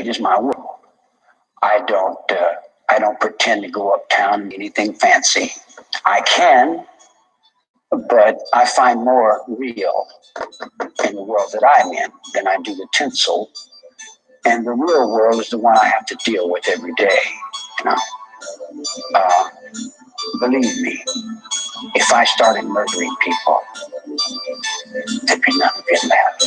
street is my world. I don't pretend to go uptown and anything fancy. I can, but I find more real in the world that I'm in than I do the tinsel. And the real world is the one I have to deal with every day. You know, believe me, if I started murdering people, there'd be none of it left.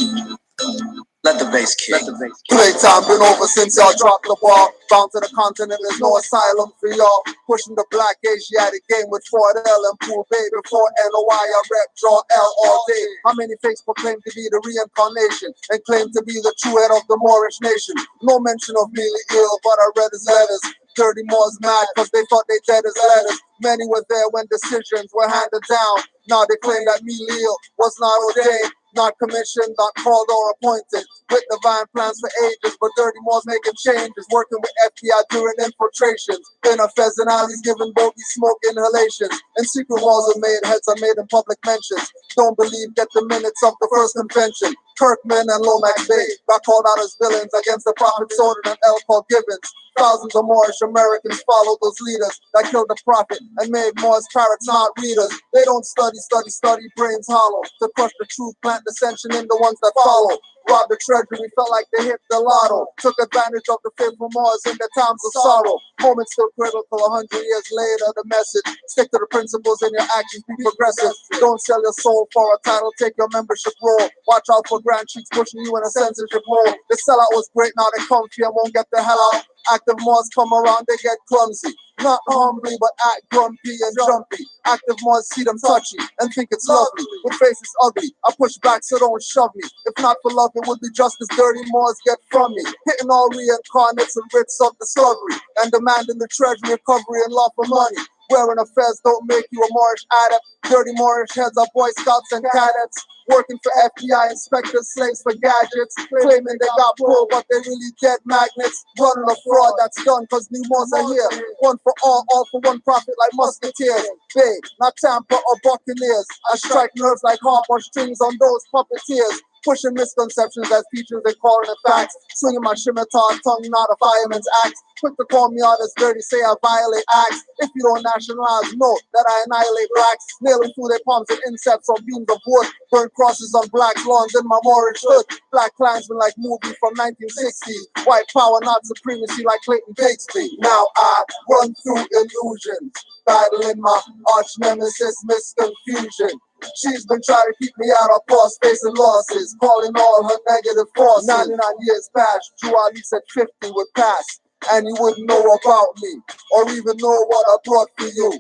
Let the bass kick. Playtime been over since y'all dropped the ball. Bound to the continent, there's no asylum for y'all. Pushing the black Asiatic game with Ford L and Pool Bay. Before NOI, I rep draw L all day. How many fakes proclaim to be the reincarnation and claim to be the true head of the Moorish nation? No mention of Mealy Ill, but I read his letters. Dirty Moors mad cause they thought they dead as letters. Many were there when decisions were handed down. Now they claim that Mealy Ill was not ordained, not commissioned, not called or appointed, with divine plans for ages, but Dirty Moors making changes, working with FBI during infiltrations, in a pheasant alleys giving bogey smoke inhalations, and secret walls are made, heads are made in public mentions. Don't believe, get the minutes of the first convention. Kirkman and Lomax Bay got called out as villains against the prophet's order and L. Paul Gibbons. Thousands of Moorish Americans followed those leaders that killed the prophet and made Moors parrots, not readers. They don't study, brains hollow, to crush the truth, plant dissension in the ones that follow. Robbed the treasury, felt like they hit the lotto. Took advantage of the faithful Moors in their times of sorrow. Moments still critical, 100 years later, the message. Stick to the principles in your actions, be progressive. Don't sell your soul for a title, take your membership role. Watch out for grand cheeks pushing you in a censorship hole. The sellout was great, now they comfy and won't get the hell out. Active Moors come around, they get clumsy. Not humbly, but act grumpy and jumpy. Active Moors see them touchy and think it's lovely. With faces ugly, I push back so don't shove me. If not for love, it would be just as Dirty Moors get from me. Hitting all reincarnates and writs of discovery, and demanding the treasury, recovery, and love for money. Wearing affairs don't make you a Moorish adept. Dirty Moorish heads are Boy Scouts and cadets. Working for FBI inspectors, slaves for gadgets. Claiming they got pulled, but they really dead magnets. Running a fraud that's done cause new Moors are here. One for all for one profit like musketeers. Bay, not Tampa or Buccaneers. I strike nerves like harp or strings on those puppeteers. Pushing misconceptions as features and calling it facts. Swinging my scimitar, tongue not a fireman's axe. Quick to call me out as dirty, say I violate acts. If you don't nationalize, know that I annihilate blacks. Nailing through their palms and insects on beams of wood. Burn crosses on black lawns in my Moorish hood. Black Klansmen like movie from 1960s. White power, not supremacy like Clayton Catesby. Now I run through illusions, battling my arch nemesis, misconfusion. She's been trying to keep me out of course, facing losses, calling all her negative forces. 99 years past, Drew Ali said 50 would pass, and you wouldn't know about me, or even know what I brought for you.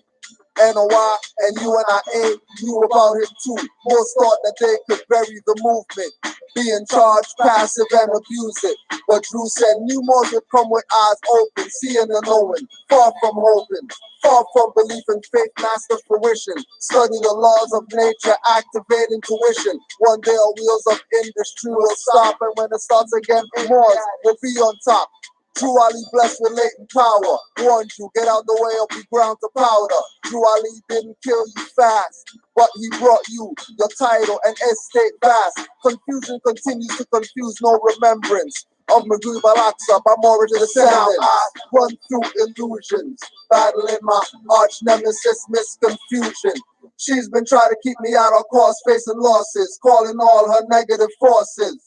NOI and UNIA knew about him too. Most thought that they could bury the movement, be in charge, passive, and abuse it. But Drew said new Moors would come with eyes open, seeing and knowing, far from hoping. Far from belief in faith, master fruition. Study the laws of nature, activate intuition. One day our wheels of industry will stop, and when it starts again, Moors will be on top. Drew Ali blessed with latent power. Warned you, get out the way or be ground to powder. Drew Ali didn't kill you fast, but he brought you your title and estate vast. Confusion continues to confuse, no remembrance of Maghrib al-Aqsa by Moorish descendants. Now I run through illusions, battling my arch nemesis, misconfusion. She's been trying to keep me out of course, facing losses, calling all her negative forces.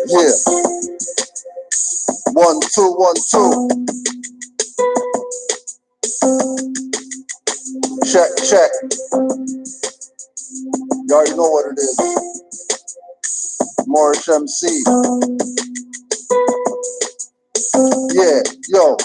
Yeah. 1, 2, 1, 2. Check, check. You already know what it is. Moorish MC. Yeah, yo.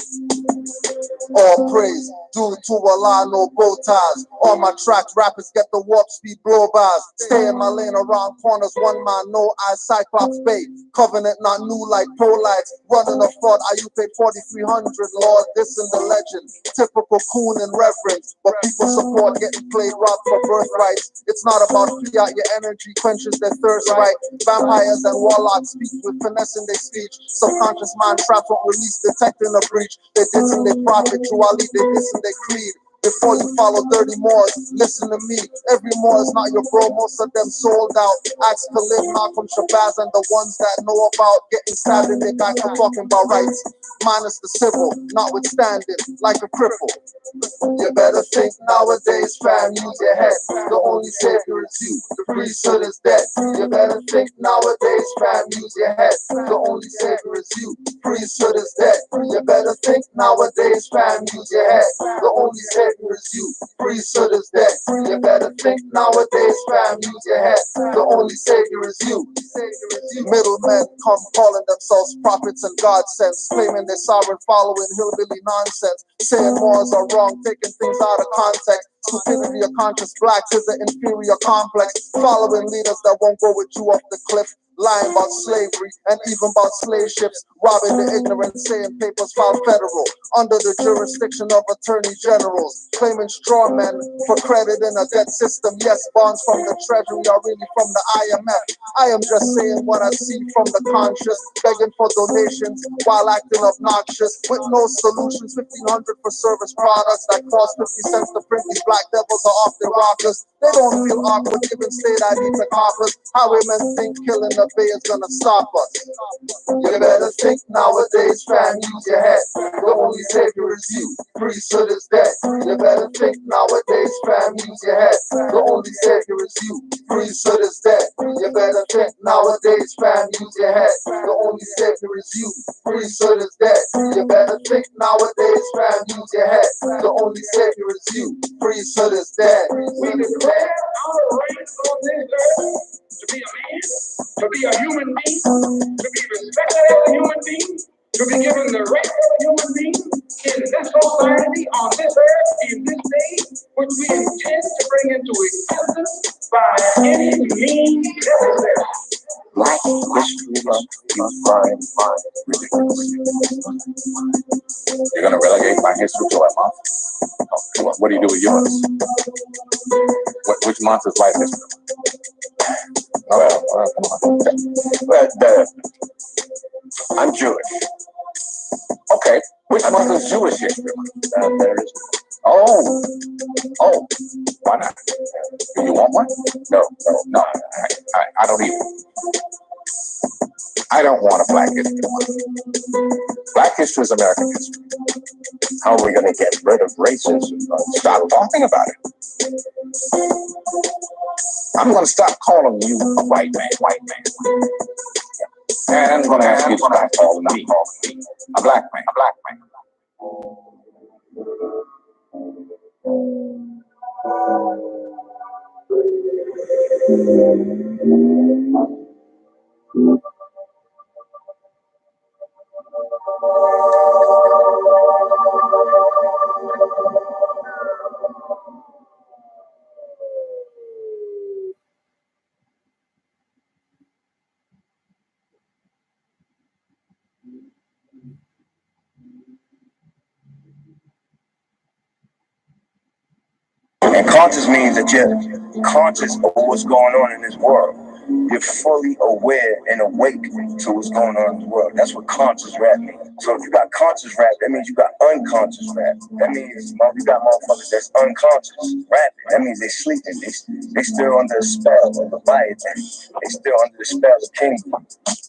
All praise due to Allah, no bow ties. On my tracks, rappers get the warp speed blow-bys. Stay in my lane around corners, one man, no eyes, Cyclops bait. Covenant not new like pro-lights. Running a fraud, I you paid 4,300, Lord, this in the legend. Typical coon and reverence, but people support getting played robbed for birthrights. It's not about fiat, your energy quenches their thirst, right? Vampires and warlocks speak with finesse in their speech. Subconscious mind traps won't release, detecting a breach. They dissing their prophet, true Ali, they dissing their creed. Before you follow dirty Moors, listen to me. Every Moor is not your bro, most of them sold out. Ask Khalid, Malcolm, Shabazz, and the ones that know about getting stabbed in their back for talking about rights. Minus the civil, notwithstanding, like a cripple. You better think nowadays, fam, use your head. The only savior is you, the priesthood is dead. You better think nowadays, fam, use your head. The only savior is you, priesthood is dead. You better think nowadays, fam, use your head. The only savior is you, priesthood is dead. You better think nowadays, fam, use your head. The only savior is you. Middlemen come calling themselves prophets and godsends, claiming they're sovereign, following hillbilly nonsense, saying Moors are wrong, taking things out of context. Stupidity of conscious blacks is an inferior complex, following leaders that won't go with you off the cliff. Lying about slavery and even about slave ships, robbing the ignorant, saying papers filed federal under the jurisdiction of attorney generals, claiming straw men for credit in a debt system. Yes, bonds from the treasury are really from the IMF. I am just saying what I see from the conscious, begging for donations while acting obnoxious, with no solutions. 1,500 for service products that cost 50 cents to print. These black devils are often rockers. They don't feel awkward giving state ID to coppers. Highwaymen think killing the bay is gonna stop us. You better think nowadays, fam, use your head. The only savior is you, priesthood is dead. You better think nowadays, fam, use your head. The only savior is you, priesthood is dead. You better think nowadays, fam, use your head. The only savior is you, priesthood is dead. You better think nowadays, fam, use your head. The only savior is you, priesthood is dead. We declare our rights on this earth to be a man, to be a human being, to be respected as a human being, to be given the rights of a human being in this society, on this earth, in this day, which we intend to bring into existence by any means necessary. Black history you find ridiculous. You're gonna relegate my history to a month? Oh, what do you do with yours? Which month is life history? Well, come on. Well, I'm Jewish. Okay, which month is Jewish history month? There is. Oh, why not? Do you want one? No, I don't either. I don't want a Black history month. Black history is American history. How are we going to get rid of racism? Stop talking about it. I'm going to stop calling you a white man. And I'm going to ask you to stop calling me a black man. And conscious means that you're conscious of what's going on in this world. You're fully aware and awake to what's going on in the world. That's what conscious rap means. So if you got conscious rap, that means you got unconscious rap. That means you got motherfuckers that's unconscious rapping. That means they sleeping. They still under the spell of the Leviathan. They still under the spell of kingdom.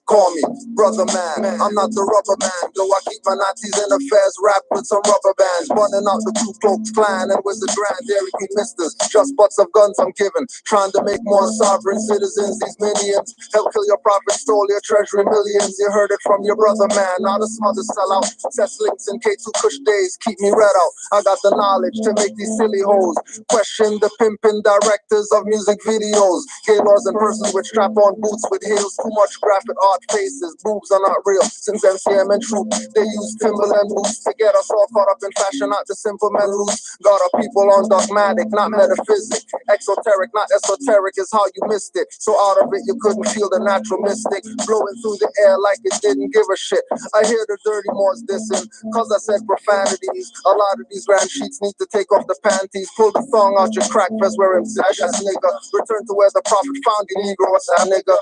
Call me brother man, I'm not the rubber man. Though I keep my Nazis in affairs wrapped with some rubber bands. Running out the Ku Klux Klan and with the Grand Dairy Queen misters. Just butts of guns I'm giving, trying to make more sovereign citizens. These minions. Help kill your prophet, stole your treasury millions. You heard it from your brother, man. Now the smothers sell out. Set links in K2 Kush days, keep me read out. I got the knowledge to make these silly hoes question the pimping directors of music videos. Gaylords and persons with strap-on boots with heels. Too much graphic art faces. Boobs are not real. Since MCM and Troop, they use Timberland boots to get us all caught up in fashion, not the simple men loose. Got our people on dogmatic, not metaphysic. Exoteric, not esoteric is how you missed it. So out of it, you couldn't feel the natural mystic blowing through the air like it didn't give a shit. I hear the dirty Moors dissing, cause I said profanities. A lot of these grand sheets need to take off the panties. Pull the thong out your crack vest, wear him sash ass nigga. Return to where the prophet found you, Negro, what's that nigga?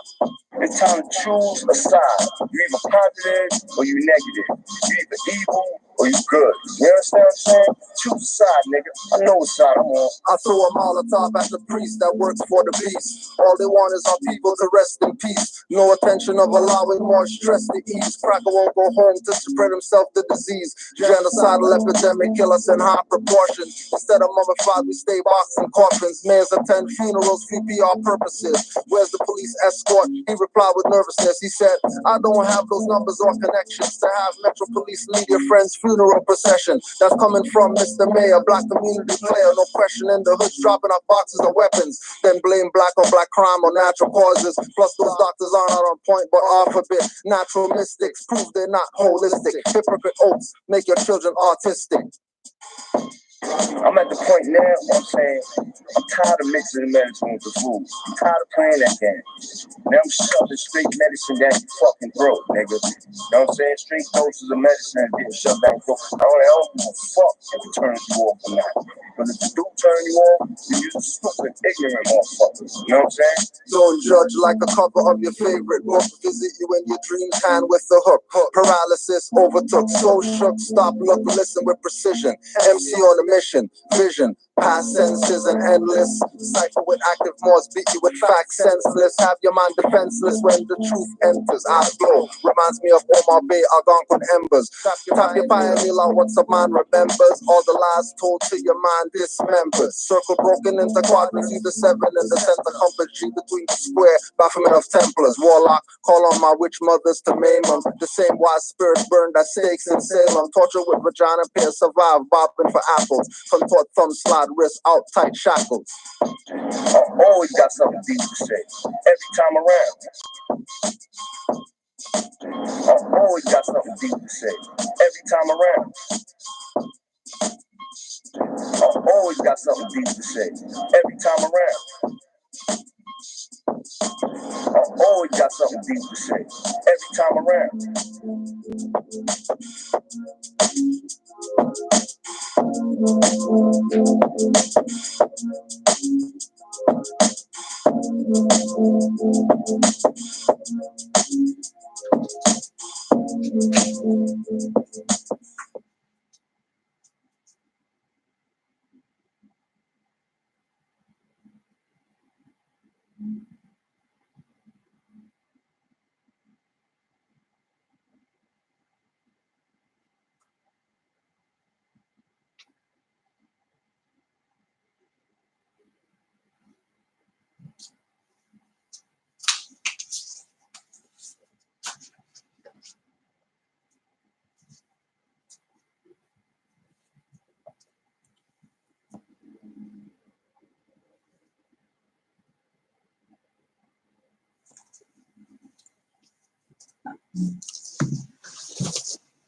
It's time to choose a side. You're either positive or you negative. You're either evil or you good. You understand what I'm saying? Choose a side, nigga. I know what side I'm on. I throw a Molotov at the priest that works for the beast. All they want is our people to rest in peace. No attention of allowing more stress to ease. Cracker won't go home to spread himself the disease. Genocidal epidemic kill us in high proportions. Instead of mummified, we stay boxed in coffins. Mayors attend funerals for PR purposes. Where's the police escort? He replied with nervousness. He said, I don't have those numbers or connections to have Metro Police lead your friend's funeral procession. That's coming from Mr. Mayor, black community player, no question in the hoods, dropping off boxes of weapons. Then blame black on black crime or natural causes. Plus those doctors are not on point, but off a bit. Natural mystics prove they're not holistic. Hypocrite oaths make your children autistic. I'm at the point now where I'm saying I'm tired of mixing the medicine with the food. I'm tired of playing that game. Now I'm shoving straight medicine down your fucking throat, nigga. You know what I'm saying? Straight doses of medicine and getting shoved down your throat. I don't give a fuck if it turns you off or not. Because if it do turn you off, then you're stupid, ignorant motherfuckers. You know what I'm saying? Don't judge like a cover of your favorite book. Visit you in your dreams, hand with the hook. Paralysis overtook, so shook. Stop, look, listen with precision. MC on a mission, vision, past senses and endless. Cipher with active Moors, beat you with facts senseless. Have your mind defenseless when the truth enters. I blow, reminds me of Omar Bay, Algonquin embers. Tap your pioneer out, what's a man remembers. All the lies told to your mind dismembered. Circle broken into quadrants, either 7 in the center compass, G between the square. Baphomet of Templars, warlock, call on my witch mothers to maim them. The same wise spirits burned at stakes in Salem. Torture with vagina pair, survive, bobbing for apples. Contort thumb, slide, wrist out, tight shackles. I always got something deep to say. Every time around. I always got something deep to say. Every time around. I always got something deep to say. Every time around. I always got something deep to say. Every time around.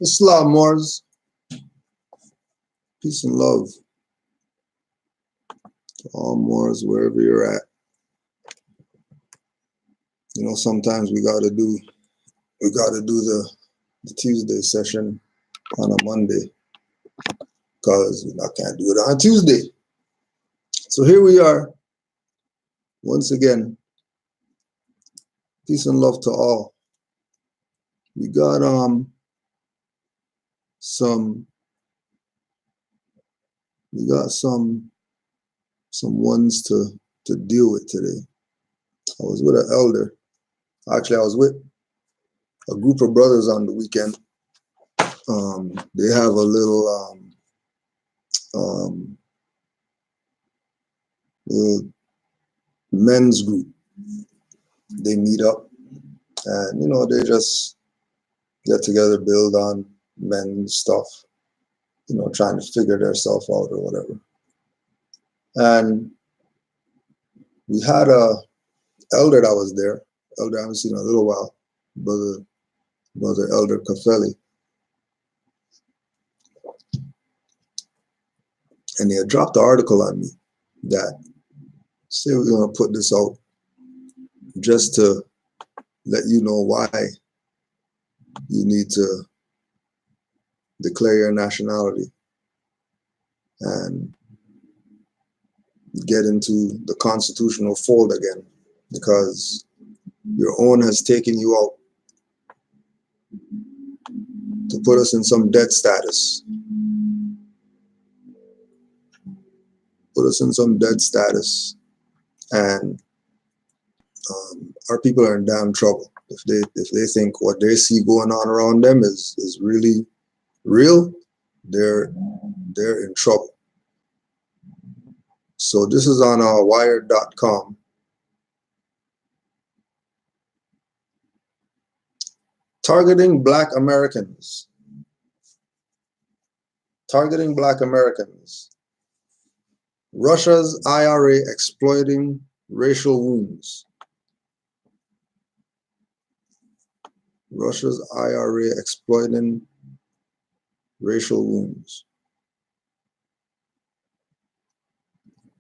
Islam, Moors. Peace and love to all Moors, wherever you're at. You know, sometimes we gotta do the Tuesday session on a Monday because I can't do it on Tuesday. So here we are, once again. Peace and love to all. We got some ones to deal with today. I was with an elder. Actually, I was with a group of brothers on the weekend. They have a little men's group. they meet up and, you know, they just get together, build on men's stuff, you know, trying to figure themselves out or whatever. And we had a elder that was there, elder I haven't seen in a little while, brother Elder Kafeli. And they had dropped the article on me that say we're going to put this out just to let you know why you need to declare your nationality and get into the constitutional fold again, because your own has taken you out to put us in some dead status. Put us in some dead status, and our people are in damn trouble if they think what they see going on around them is really real. They're in trouble. So this is on wired.com. Targeting Black Americans. Targeting Black Americans. Russia's IRA exploiting racial wounds. Russia's IRA exploiting racial wounds.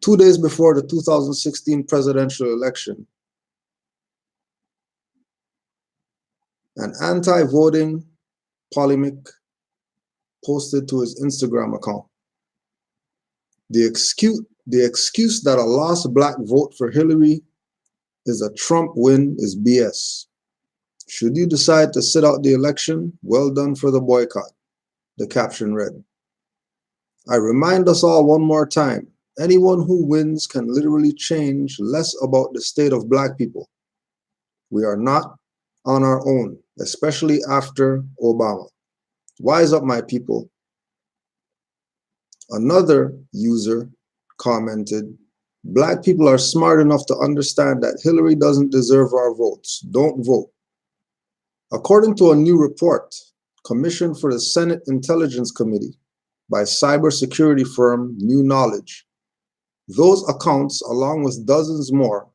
2 days before the 2016 presidential election, an anti-voting polemic posted to his Instagram account. The excuse that a lost Black vote for Hillary is a Trump win is BS. Should you decide to sit out the election, well done for the boycott, the caption read. I remind us all one more time, anyone who wins can literally change less about the state of Black people. We are not on our own, especially after Obama. Wise up, my people. Another user commented, Black people are smart enough to understand that Hillary doesn't deserve our votes. Don't vote. According to a new report commissioned for the Senate Intelligence Committee by cybersecurity firm New Knowledge, those accounts, along with dozens more,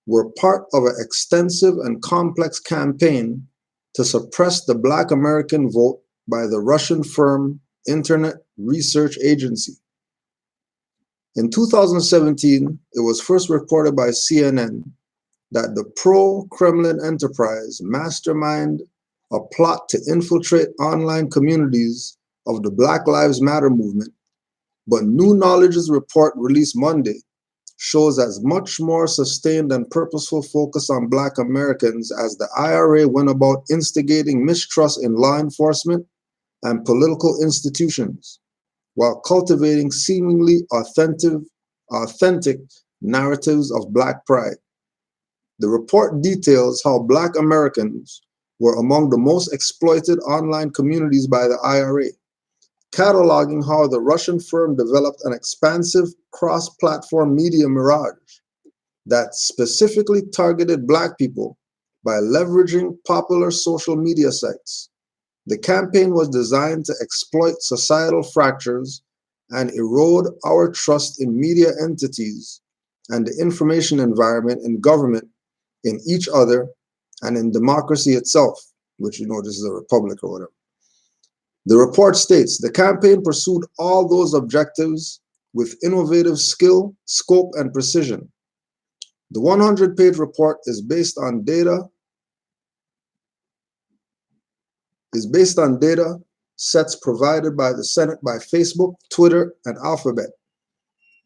were part of an extensive and complex campaign to suppress the Black American vote by the Russian firm Internet Research Agency. In 2017, it was first reported by CNN that the pro-Kremlin enterprise masterminded a plot to infiltrate online communities of the Black Lives Matter movement, but New Knowledge's report released Monday shows as much more sustained and purposeful focus on Black Americans as the IRA went about instigating mistrust in law enforcement and political institutions, while cultivating seemingly authentic narratives of Black pride. The report details how Black Americans were among the most exploited online communities by the IRA, cataloging how the Russian firm developed an expansive cross-platform media mirage that specifically targeted Black people by leveraging popular social media sites. The campaign was designed to exploit societal fractures and erode our trust in media entities and the information environment in government, in each other, and in democracy itself, which, you know, this is a republic or whatever. The report states the campaign pursued all those objectives with innovative skill, scope, and precision. The 100-page report is based on data sets provided by the Senate by Facebook, Twitter, and Alphabet,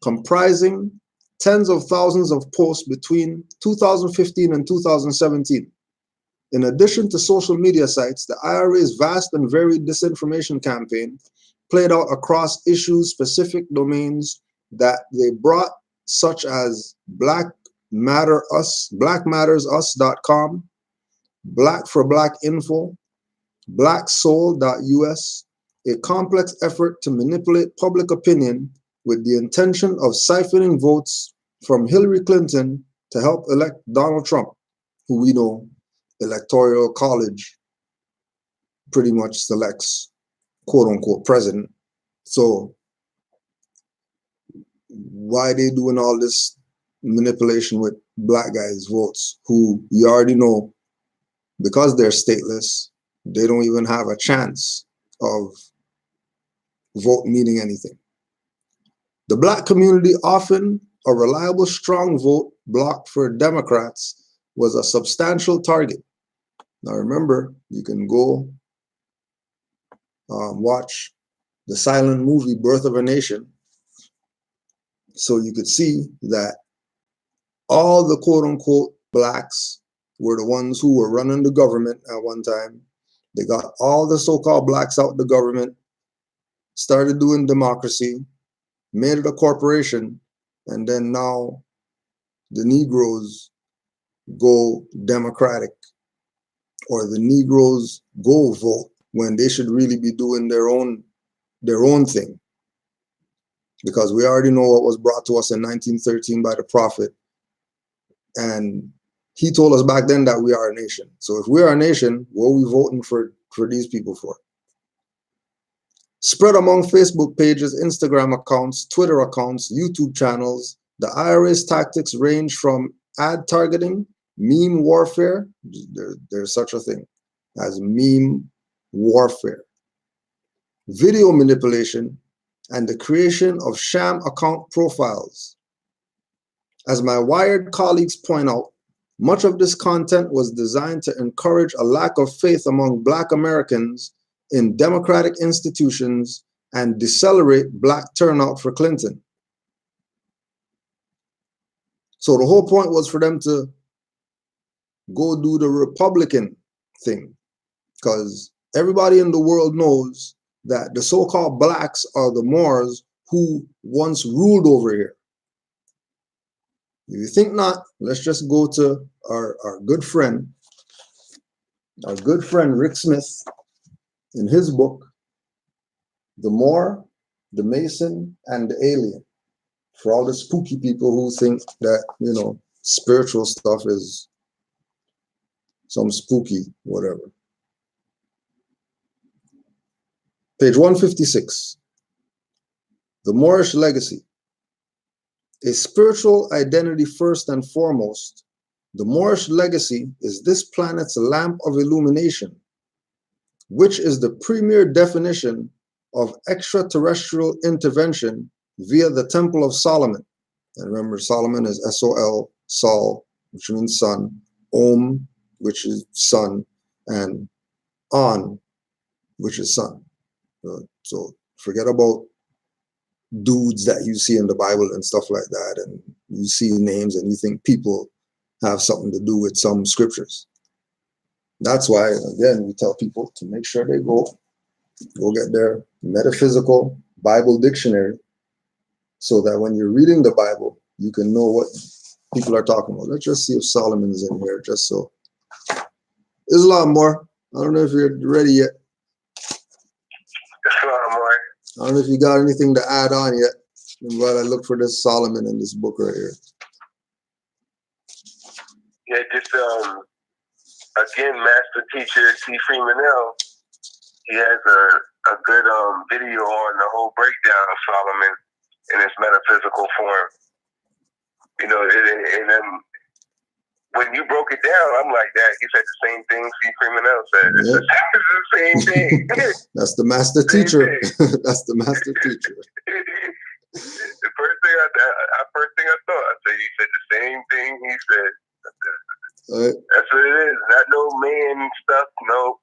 comprising tens of thousands of posts between 2015 and 2017. In addition to social media sites, the IRA's vast and varied disinformation campaign played out across issue-specific domains that they brought, such as blackmattersus.com, Black for Black Info, blacksoul.us, a complex effort to manipulate public opinion with the intention of siphoning votes from Hillary Clinton to help elect Donald Trump. who we know, electoral college pretty much selects quote unquote president. So why they doing all this manipulation with black guys' votes who you already know, because they're stateless, they don't even have a chance of vote meaning anything. The black community, often a reliable, strong vote bloc for Democrats, was a substantial target. Now remember, you can go watch the silent movie Birth of a Nation, so you could see that all the quote-unquote blacks were the ones who were running the government at one time. They got all the so-called blacks out the government, started doing democracy, made it a corporation, and then now the Negroes go Democratic, or the Negroes go vote when they should really be doing their own thing. Because we already know what was brought to us in 1913 by the prophet. And he told us back then that we are a nation. So if we are a nation, what are we voting for these people for? Spread among Facebook pages, Instagram accounts, Twitter accounts, YouTube channels, the IRA's tactics range from ad targeting, meme warfare, there's such a thing as meme warfare, video manipulation, and the creation of sham account profiles. As my Wired colleagues point out, much of this content was designed to encourage a lack of faith among Black Americans in democratic institutions and decelerate Black turnout for Clinton. So the whole point was for them to go do the Republican thing, because everybody in the world knows that the so-called blacks are the Moors who once ruled over here. If you think not, let's just go to our good friend Rick Smith in his book, The Moor, the Mason, and the Alien. For all the spooky people who think that, you know, spiritual stuff is some spooky whatever. Page 156. The Moorish Legacy. A spiritual identity first and foremost, the Moorish legacy is this planet's lamp of illumination, which is the premier definition of extraterrestrial intervention via the Temple of Solomon. And remember, Solomon is S-O-L, Sol, which means sun, Om, which is sun, and On, which is sun. So forget about dudes that you see in the Bible and stuff like that, and you see names and you think people have something to do with some scriptures. That's why, again, we tell people to make sure they go get their Metaphysical Bible dictionary, so that when you're reading the Bible, you can know what people are talking about. Let's just see if Solomon is in here, just so. There's a lot more. I don't know if you're ready yet. I don't know if you got anything to add on yet, but I look for this Solomon in this book right here. Yeah, just again, master teacher T. Freemanell, he has a good video on the whole breakdown of Solomon in its metaphysical form. You know, and when you broke it down, I'm like, that he said the same thing T. Freemanell said. Yep. It's the same thing. That's the master teacher. That's the master teacher. The first thing I thought, I said, he said the same thing he said. Right. That's what it is. Not no man stuff. No.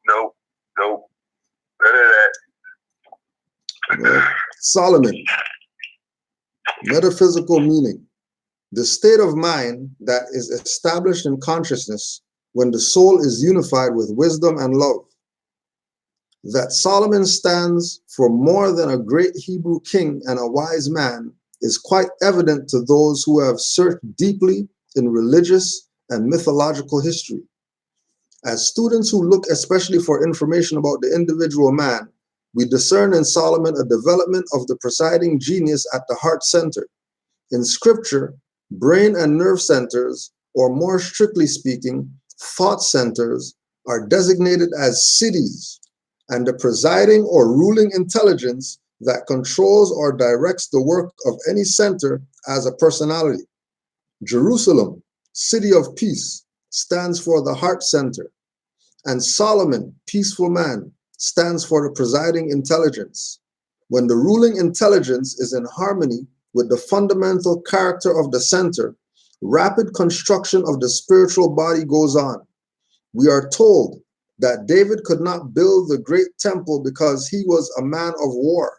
None of that. Right. Solomon. Metaphysical meaning. The state of mind that is established in consciousness when the soul is unified with wisdom and love. That Solomon stands for more than a great Hebrew king and a wise man is quite evident to those who have searched deeply in religious and mythological history. As students who look especially for information about the individual man, we discern in Solomon a development of the presiding genius at the heart center. In scripture, brain and nerve centers, or more strictly speaking, thought centers are designated as cities, and the presiding or ruling intelligence that controls or directs the work of any center as a personality. Jerusalem, city of peace, stands for the heart center, and Solomon, peaceful man, stands for the presiding intelligence. When the ruling intelligence is in harmony with the fundamental character of the center, rapid construction of the spiritual body goes on. We are told that David could not build the great temple because he was a man of war.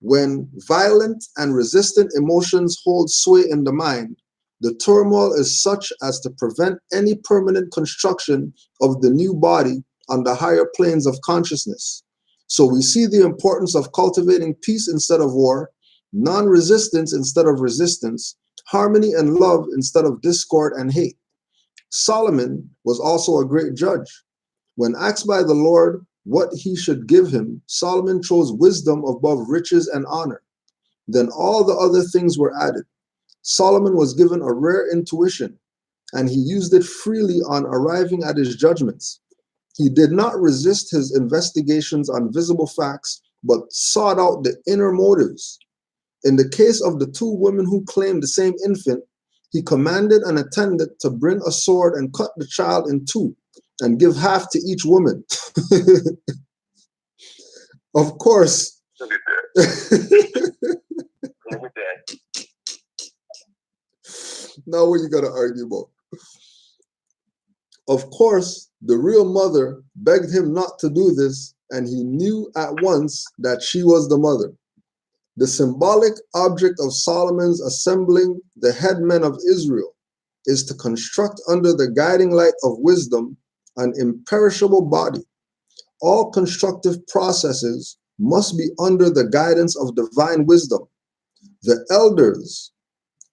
When violent and resistant emotions hold sway in the mind, the turmoil is such as to prevent any permanent construction of the new body on the higher planes of consciousness. So we see the importance of cultivating peace instead of war, non-resistance instead of resistance, harmony and love instead of discord and hate. Solomon was also a great judge. When asked by the Lord what he should give him, Solomon chose wisdom above riches and honor. Then all the other things were added. Solomon was given a rare intuition, and he used it freely on arriving at his judgments. He did not resist his investigations on visible facts, but sought out the inner motives. In the case of the two women who claimed the same infant, he commanded an attendant to bring a sword and cut the child in two and give half to each woman. Of course. Now what you gotta argue about? Of course, the real mother begged him not to do this, and he knew at once that she was the mother. The symbolic object of Solomon's assembling the headmen of Israel is to construct under the guiding light of wisdom an imperishable body. All constructive processes must be under the guidance of divine wisdom. The elders,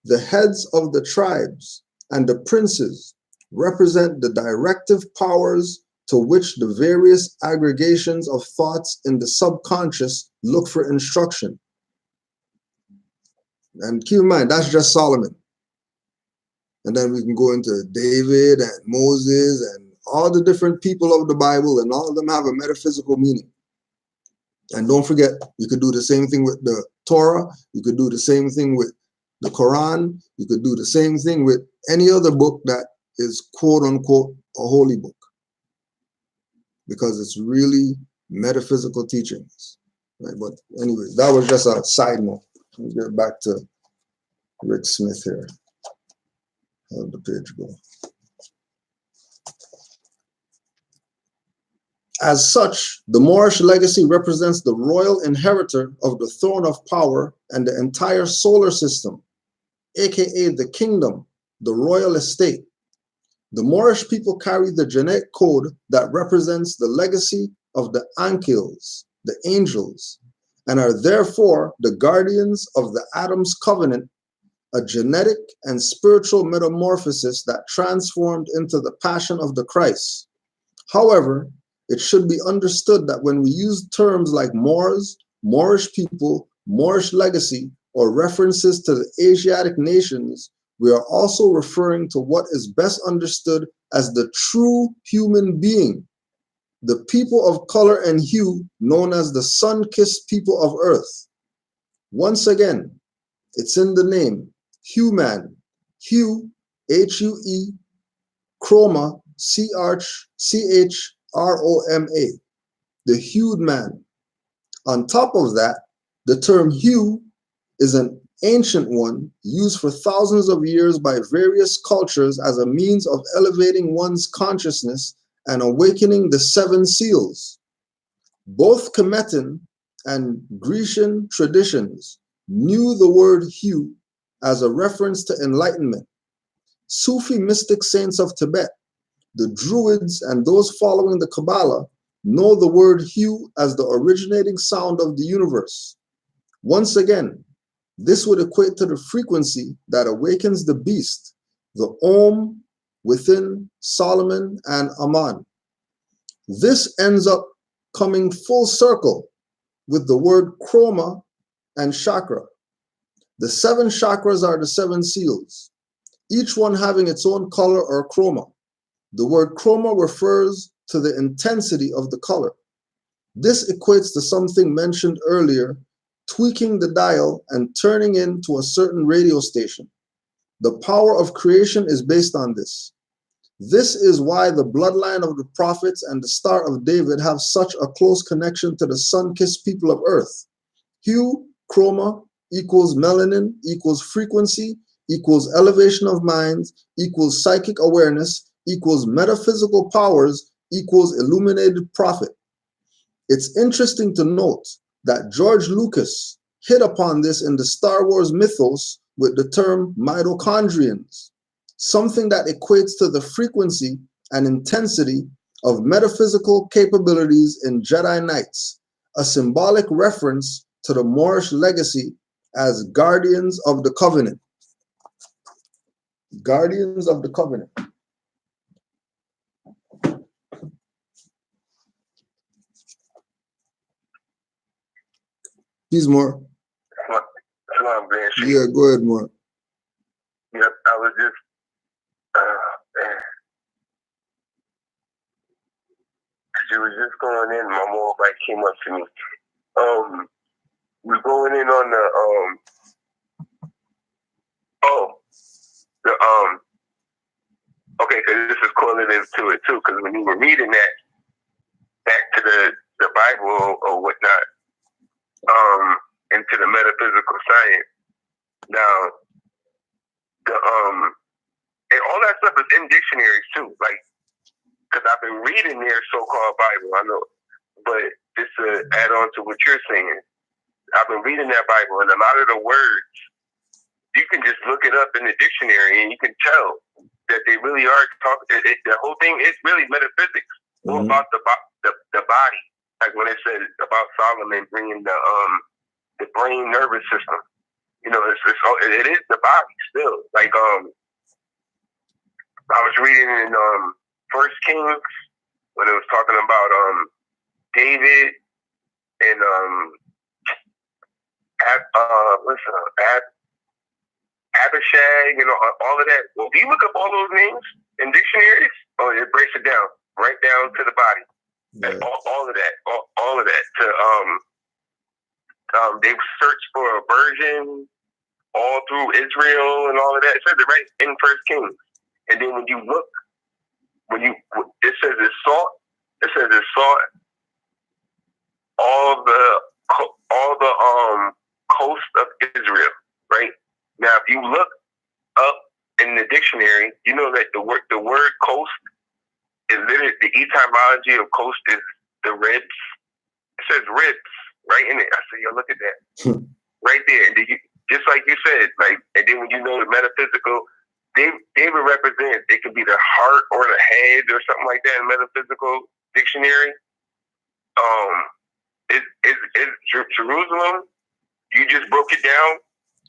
the heads of the tribes, and the princes represent the directive powers to which the various aggregations of thoughts in the subconscious look for instruction. And keep in mind, that's just Solomon. And then we can go into David and Moses and all the different people of the Bible, and all of them have a metaphysical meaning. And don't forget, you could do the same thing with the Torah. You could do the same thing with the Quran. You could do the same thing with any other book that is quote unquote a holy book, because it's really metaphysical teachings. Right? But anyways, that was just a side note. Let's get back to Rick Smith here. How'd the page go? As such, the Moorish legacy represents the royal inheritor of the throne of power and the entire solar system, aka the kingdom, the royal estate. The Moorish people carry the genetic code that represents the legacy of the Ankils, the angels, and are therefore the guardians of the Adam's covenant, a genetic and spiritual metamorphosis that transformed into the passion of the Christ. However, it should be understood that when we use terms like Moors, Moorish people, Moorish legacy, or references to the Asiatic nations, we are also referring to what is best understood as the true human being, the people of color and hue known as the sun-kissed people of Earth. Once again, it's in the name, human, hue, H-U-E, chroma, C-H-R-O-M-A, the hued man. On top of that, the term hue is an ancient one used for thousands of years by various cultures as a means of elevating one's consciousness and awakening the seven seals. Both Kemetan and Grecian traditions knew the word hue as a reference to enlightenment. Sufi mystic saints of Tibet, the Druids, and those following the Kabbalah know the word hue as the originating sound of the universe. Once again, this would equate to the frequency that awakens the beast, the Om within Solomon and Aman. This ends up coming full circle with the word chroma and chakra. The seven chakras are the seven seals, each one having its own color or chroma. The word chroma refers to the intensity of the color. This equates to something mentioned earlier, tweaking the dial and turning into a certain radio station. The power of creation is based on this. This is why the bloodline of the prophets and the Star of David have such a close connection to the sun-kissed people of earth. Hue, chroma, equals melanin, equals frequency, equals elevation of minds, equals psychic awareness, equals metaphysical powers, equals illuminated prophet. It's interesting to note that George Lucas hit upon this in the Star Wars mythos with the term mitochondrians, something that equates to the frequency and intensity of metaphysical capabilities in Jedi Knights, a symbolic reference to the Moorish legacy as guardians of the covenant. Guardians of the covenant. He's more. Yeah, go ahead, more. Yep, I was just, she was just going in, my mobile bike came up to me. We're going in on okay, because this is correlated to it too, because when you were reading that back to the Bible or whatnot, into the metaphysical science, now, and all that stuff is in dictionaries too, like, because I've been reading their so-called Bible, I know, but just to add on to what you're saying, I've been reading that Bible, and a lot of the words, you can just look it up in the dictionary, and you can tell that they really are talking. The whole thing is really metaphysics, all about the body, like when it said about Solomon bringing the brain nervous system. You know, it is the body still. Like I was reading in First Kings when it was talking about David and Abishag and all of that. Well, if you look up all those names in dictionaries, it breaks it down right down to the body. Yeah. And all of that. To they searched for a virgin all through Israel and all of that. It says it right in First Kings. And then when you look, it says it's sought. It says it's sought all the coast of Israel, right? Now, if you look up in the dictionary, you know that the word coast is literally, the etymology of coast is the ribs. It says ribs right in it. I said, yo, look at that. Right there. And just like you said, like, and then when you know the metaphysical, they would represent, it could be the heart or the head or something like that in metaphysical dictionary. Jerusalem, you just broke it down.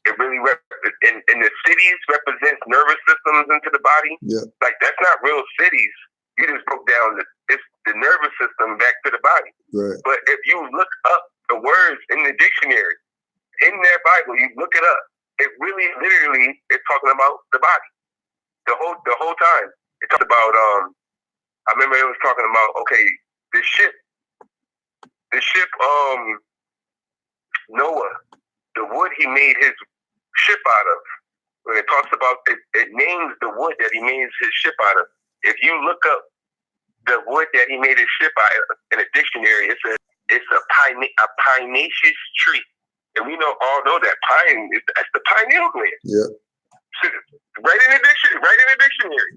It really in the cities represents nervous systems into the body. Yeah. Like, that's not real cities. You just broke down the nervous system back to the body. Right. But if you look up the words in the dictionary, in that Bible, you look it up, it really literally is talking about the body. The whole time. It talks about I remember it was talking about, okay, the ship Noah, the wood he made his ship out of. When it talks about it names the wood that he made his ship out of. If you look up the wood that he made his ship out of in a dictionary, it says it's a pinaceous tree. And we all know that pine that's the pineal gland. Yeah. So, right in the dictionary.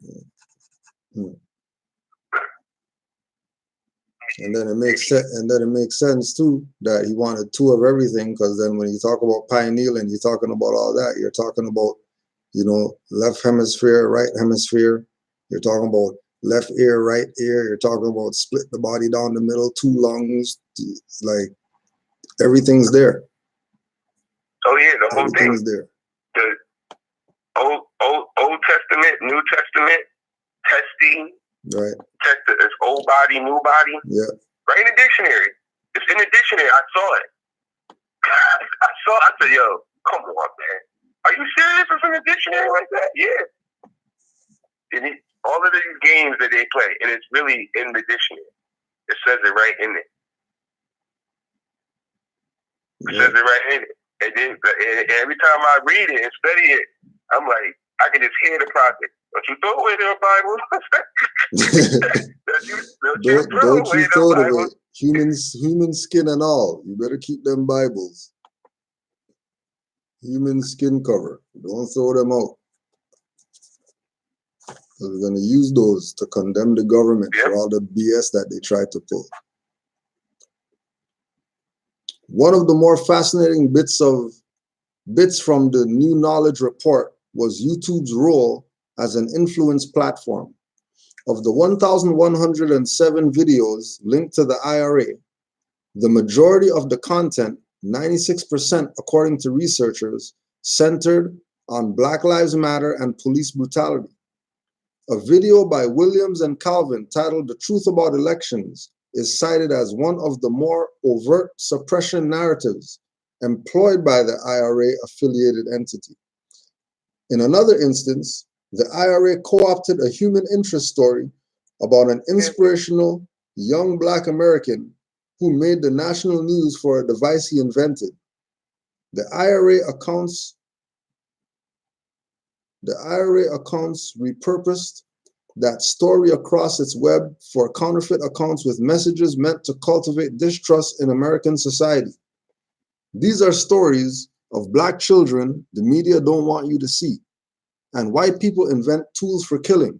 Hmm. And then it makes sense too that he wanted two of everything, because then when you talk about pineal and you're talking about all that, you're talking about, left hemisphere, right hemisphere. You're talking about left ear, right ear. You're talking about split the body down the middle, two lungs. Like, everything's there. Oh yeah, the whole everything's thing. There. The Old Testament, New Testament, testing. Right. It's old body, new body. Yeah. Right in the dictionary. It's in the dictionary. I saw it. I said, yo, come on, man. Are you serious? It's in the dictionary like that? Yeah. All of these games that they play, and it's really in the dictionary. It says it right in it. It says it right in it. And then every time I read it and study it, I'm like, I can just hear the prophet. Don't you throw away the Bible? Don't you throw it away. Human skin and all. You better keep them Bibles. Human skin cover. Don't throw them out. We're going to use those to condemn the government for all the BS that they try to pull. One of the more fascinating bits from the New Knowledge Report was YouTube's role as an influence platform. Of the 1,107 videos linked to the IRA, the majority of the content, 96% according to researchers, centered on Black Lives Matter and police brutality. A video by Williams and Calvin titled "The Truth About Elections" is cited as one of the more overt suppression narratives employed by the IRA-affiliated entity. In another instance, the IRA co-opted a human interest story about an inspirational young Black American who made the national news for a device he invented. The IRA accounts repurposed that story across its web for counterfeit accounts with messages meant to cultivate distrust in American society. These are stories of Black children the media don't want you to see, and white people invent tools for killing.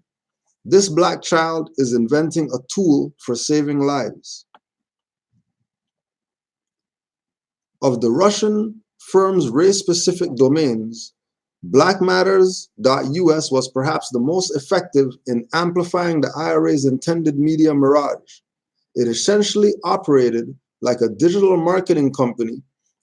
This Black child is inventing a tool for saving lives. Of the Russian firm's race-specific domains, blackmatters.us was perhaps the most effective in amplifying the IRA's intended media mirage. It essentially operated like a digital marketing company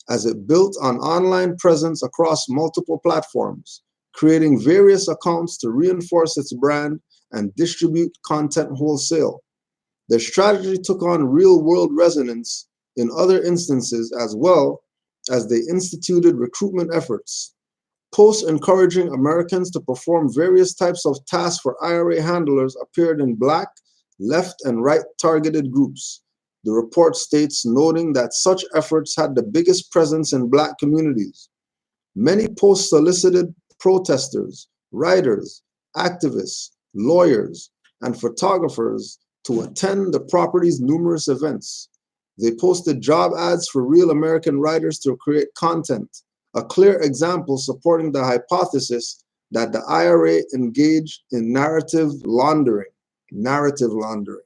as it built an online presence across multiple platforms, creating various accounts to reinforce its brand and distribute content wholesale. Their strategy took on real-world resonance in other instances, as well as they instituted recruitment efforts. Posts encouraging Americans to perform various types of tasks for IRA handlers appeared in Black, left, and right targeted groups. The report states, noting that such efforts had the biggest presence in Black communities. Many posts solicited protesters, writers, activists, lawyers, and photographers to attend the property's numerous events. They posted job ads for real American writers to create content, a clear example supporting the hypothesis that the IRA engaged in narrative laundering. Narrative laundering.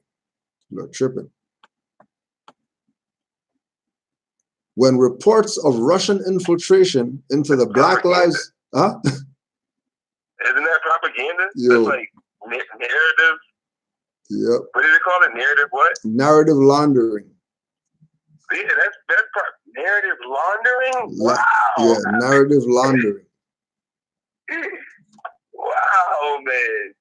You're tripping. When reports of Russian infiltration into the Black Lives... Huh? Isn't that propaganda? Yo. That's like narrative. Yep. What do they call it? Narrative what? Narrative laundering. Yeah, that's narrative laundering? Wow. Yeah, narrative laundering. Wow, man.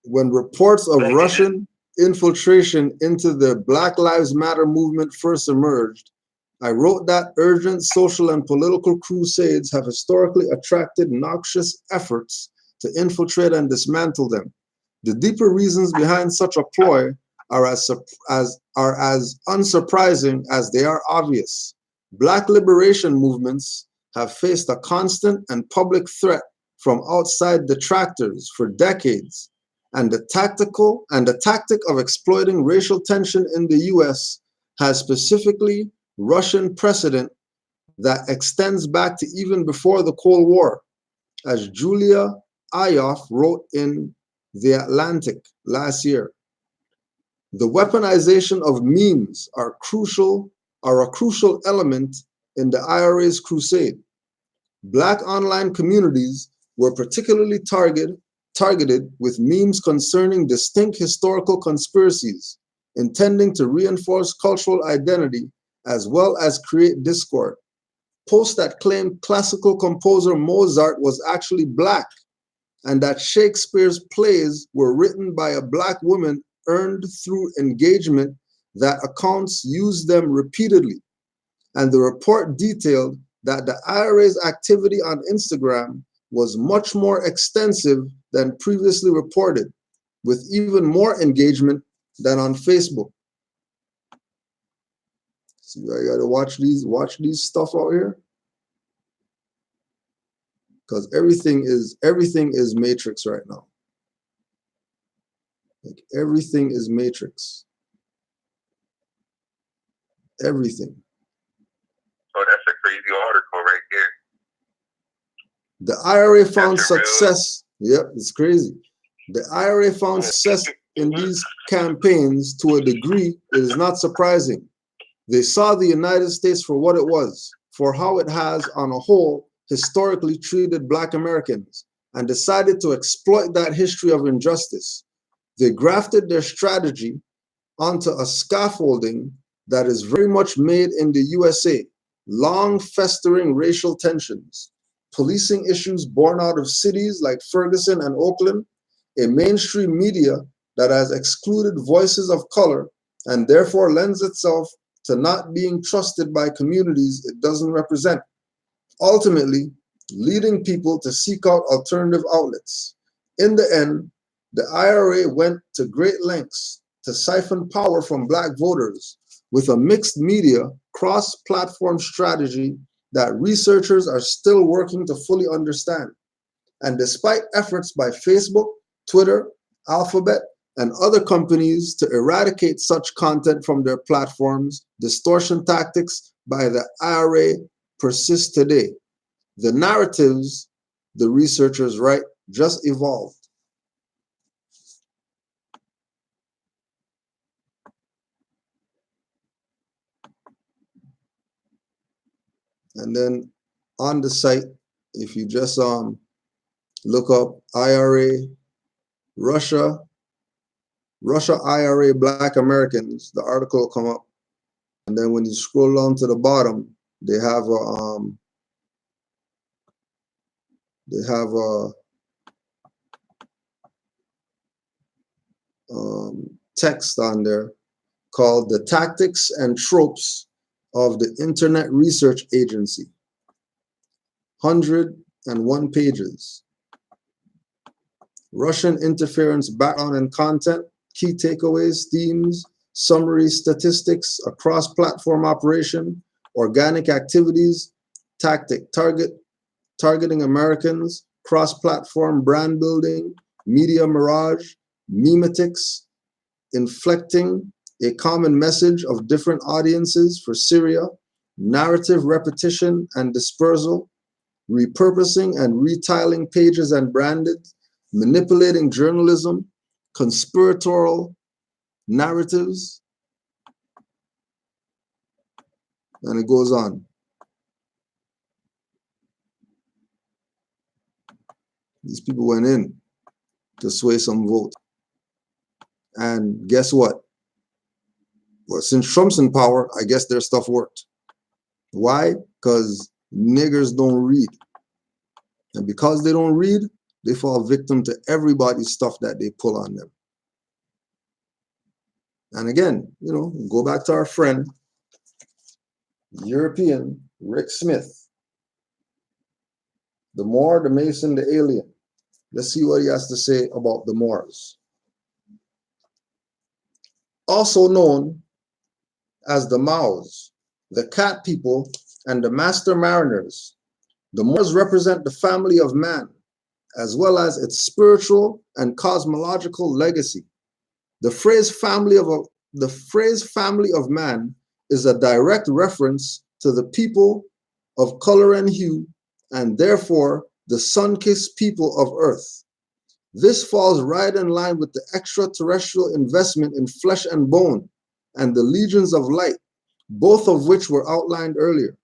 When reports of Russian infiltration into the Black Lives Matter movement first emerged, I wrote that urgent social and political crusades have historically attracted noxious efforts to infiltrate and dismantle them. The deeper reasons behind such a ploy are as unsurprising as they are obvious. Black liberation movements have faced a constant and public threat from outside detractors for decades, and the tactic of exploiting racial tension in the US has specifically Russian precedent that extends back to even before the Cold War, as Julia Ayoff wrote in The Atlantic last year. The weaponization of memes are a crucial element in the IRA's crusade. Black online communities were particularly targeted with memes concerning distinct historical conspiracies, intending to reinforce cultural identity as well as create discord. Posts that claimed classical composer Mozart was actually Black, and that Shakespeare's plays were written by a Black woman earned through engagement, that accounts used them repeatedly. And the report detailed that the IRA's activity on Instagram was much more extensive than previously reported, with even more engagement than on Facebook. See, I gotta watch these stuff out here, because everything is matrix right now. Like everything is matrix. Everything. Oh, that's a crazy article right there. The IRA found success. Yep, it's crazy. The IRA found success in these campaigns to a degree it is not surprising. They saw the United States for what it was, for how it has, on a whole, historically treated Black Americans, and decided to exploit that history of injustice. They grafted their strategy onto a scaffolding that is very much made in the USA, long festering racial tensions, policing issues born out of cities like Ferguson and Oakland, a mainstream media that has excluded voices of color and therefore lends itself to not being trusted by communities it doesn't represent, ultimately leading people to seek out alternative outlets. In the end, the IRA went to great lengths to siphon power from Black voters with a mixed media, cross-platform strategy that researchers are still working to fully understand. And despite efforts by Facebook, Twitter, Alphabet, and other companies to eradicate such content from their platforms, distortion tactics by the IRA persist today. The narratives, the researchers write, just evolved. And then on the site, if you just look up IRA, Russia IRA Black Americans, the article will come up. And then when you scroll down to the bottom, they have a text on there called "The Tactics and Tropes of the Internet Research Agency." 101 pages. Russian interference background and content, key takeaways, themes, summary statistics, a cross-platform operation, organic activities, targeting Americans, cross-platform brand building, media mirage, memetics, inflecting a common message of different audiences for Syria, narrative repetition and dispersal, repurposing and retiling pages and branded, manipulating journalism, conspiratorial narratives, and it goes on. These people went in to sway some vote. And guess what? Well, since Trump's in power, I guess their stuff worked. Why? Because niggers don't read. And because they don't read, they fall victim to everybody's stuff that they pull on them. And again, you know, go back to our friend, European Rick Smith. The Moor, the Mason, the alien. Let's see what he has to say about the Moors. Also known as the Maos, the Cat People, and the Master Mariners, the Moors represent the family of man, as well as its spiritual and cosmological legacy. The phrase family of man is a direct reference to the people of color and hue, and therefore the sun-kissed people of Earth. This falls right in line with the extraterrestrial investment in flesh and bone and the legions of light, both of which were outlined earlier.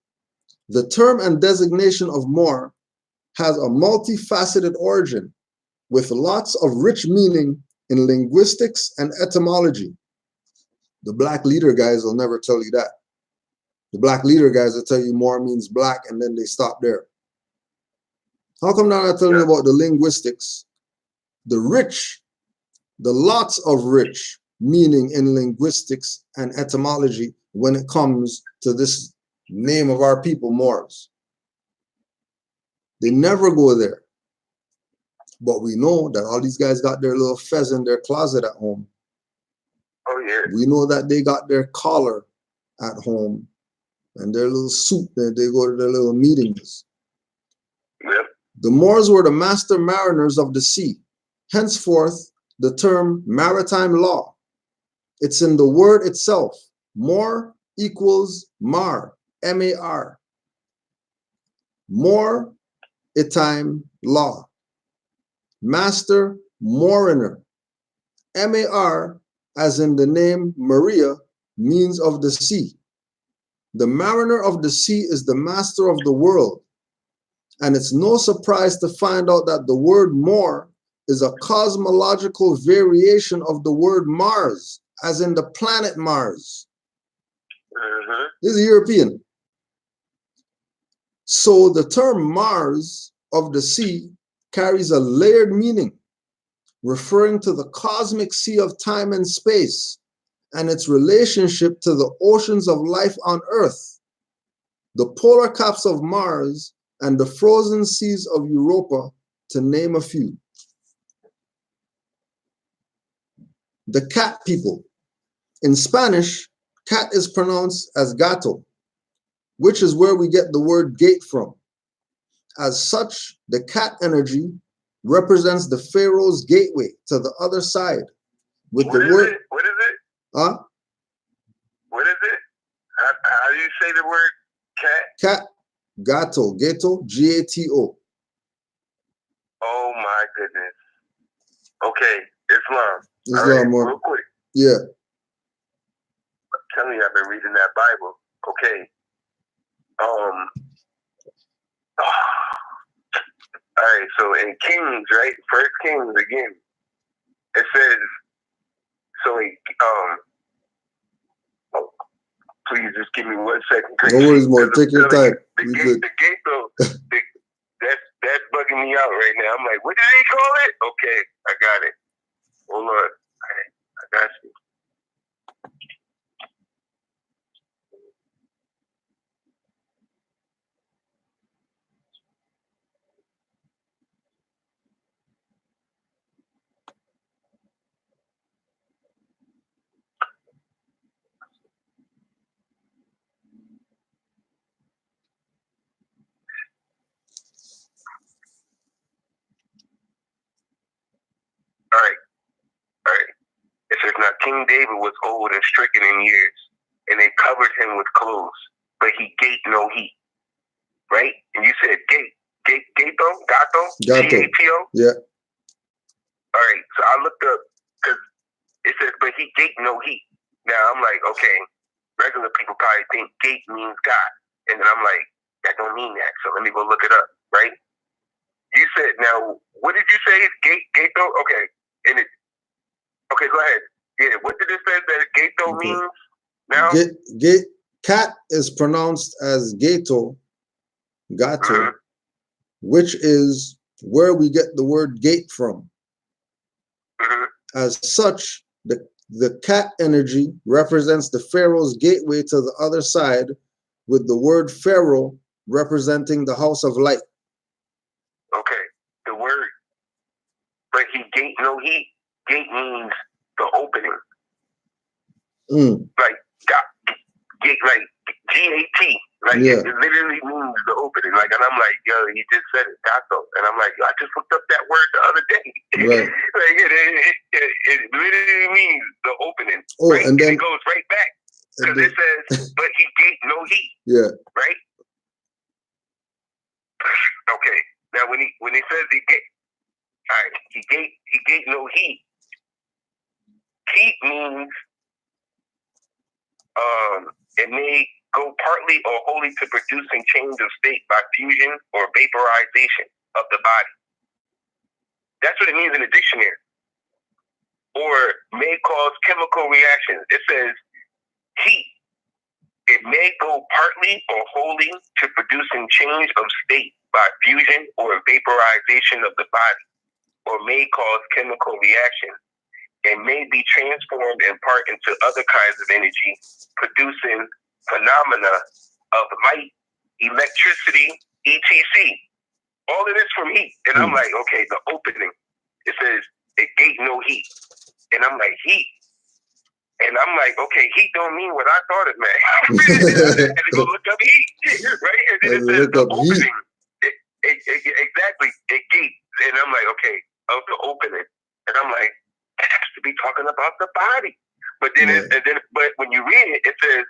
The term and designation of Moor has a multifaceted origin with lots of rich meaning in linguistics and etymology. The black leader guys will never tell you that. The black leader guys will tell you Moor means black and then they stop there. How come now I'm telling you about the linguistics? The rich, the lots of rich meaning in linguistics and etymology when it comes to this name of our people, Moors. They never go there. But we know that all these guys got their little fez in their closet at home. Oh yeah. We know that they got their collar at home and their little suit that they go to their little meetings. Yep. The Moors were the master mariners of the sea. Henceforth, the term maritime law. It's in the word itself. Moor equals mar, M-A-R. Moor, itime, law. Master, mariner. M-A-R, as in the name Maria, means of the sea. The mariner of the sea is the master of the world. And it's no surprise to find out that the word Moor is a cosmological variation of the word Mars, as in the planet Mars. This is European. So the term Mars of the sea carries a layered meaning, referring to the cosmic sea of time and space and its relationship to the oceans of life on Earth, the polar caps of Mars, and the frozen seas of Europa, to name a few. The cat people. In Spanish, cat is pronounced as gato, which is where we get the word gate from. As such, the cat energy represents the Pharaoh's gateway to the other side. With What the is word, it? What is it? huh? What is it? How do you say the word cat? Cat, gato, gato, G-A-T-O. Oh my goodness. Okay, Islam. Islam, All right, real quick. Yeah. I'm telling you, I've been reading that Bible. Okay. All right, so in Kings, right? First Kings again. It says, so please just give me 1 second. No worries, more. Take your time. The gate though, that's bugging me out right now. I'm like, what did they call it? Okay, I got it. Hold on. I got you. All right. It says, now King David was old and stricken in years, and they covered him with clothes, but he gate no heat. Right? And you said gato? G-A-T-O? Yeah. All right, so I looked up, because it says, but he gate no heat. Now I'm like, okay, regular people probably think gate means God. And then I'm like, that don't mean that, so let me go look it up, right? You said, now, what did you say? Gato? Okay, okay, go ahead. Yeah, what did it say that gato means now? Cat is pronounced as gato, which is where we get the word gate from. As such, the cat energy represents the Pharaoh's gateway to the other side, with the word Pharaoh representing the house of light. Okay, the word, but he gate no heat. Gate means the opening. Like gate, like G-A-T. Like it literally means the opening. Like, and I'm like, yo, he just said it, gato. And I'm like, yo, I just looked up that word the other day. Right. Like it literally means the opening. Oh, right? and then it goes right back because it says, but he gate no heat. Yeah. Right. Okay. Now when he says he gate, all right, he gate no heat. Heat means it may go partly or wholly to producing change of state by fusion or vaporization of the body. That's what it means in the dictionary. Or may cause chemical reactions. It says heat. It may go partly or wholly to producing change of state by fusion or vaporization of the body, or may cause chemical reactions. It may be transformed in part into other kinds of energy, producing phenomena of light, electricity, etc. all of this from heat. And I'm like, okay, the opening. It says, a gate, no heat. And I'm like, heat. And I'm like, okay, heat don't mean what I thought it meant. I had to go look up heat, right? And then it says the opening. Exactly, a gate. And I'm like, okay, of the opening. And I'm like, it has to be talking about the body. But then, but when you read it, it says,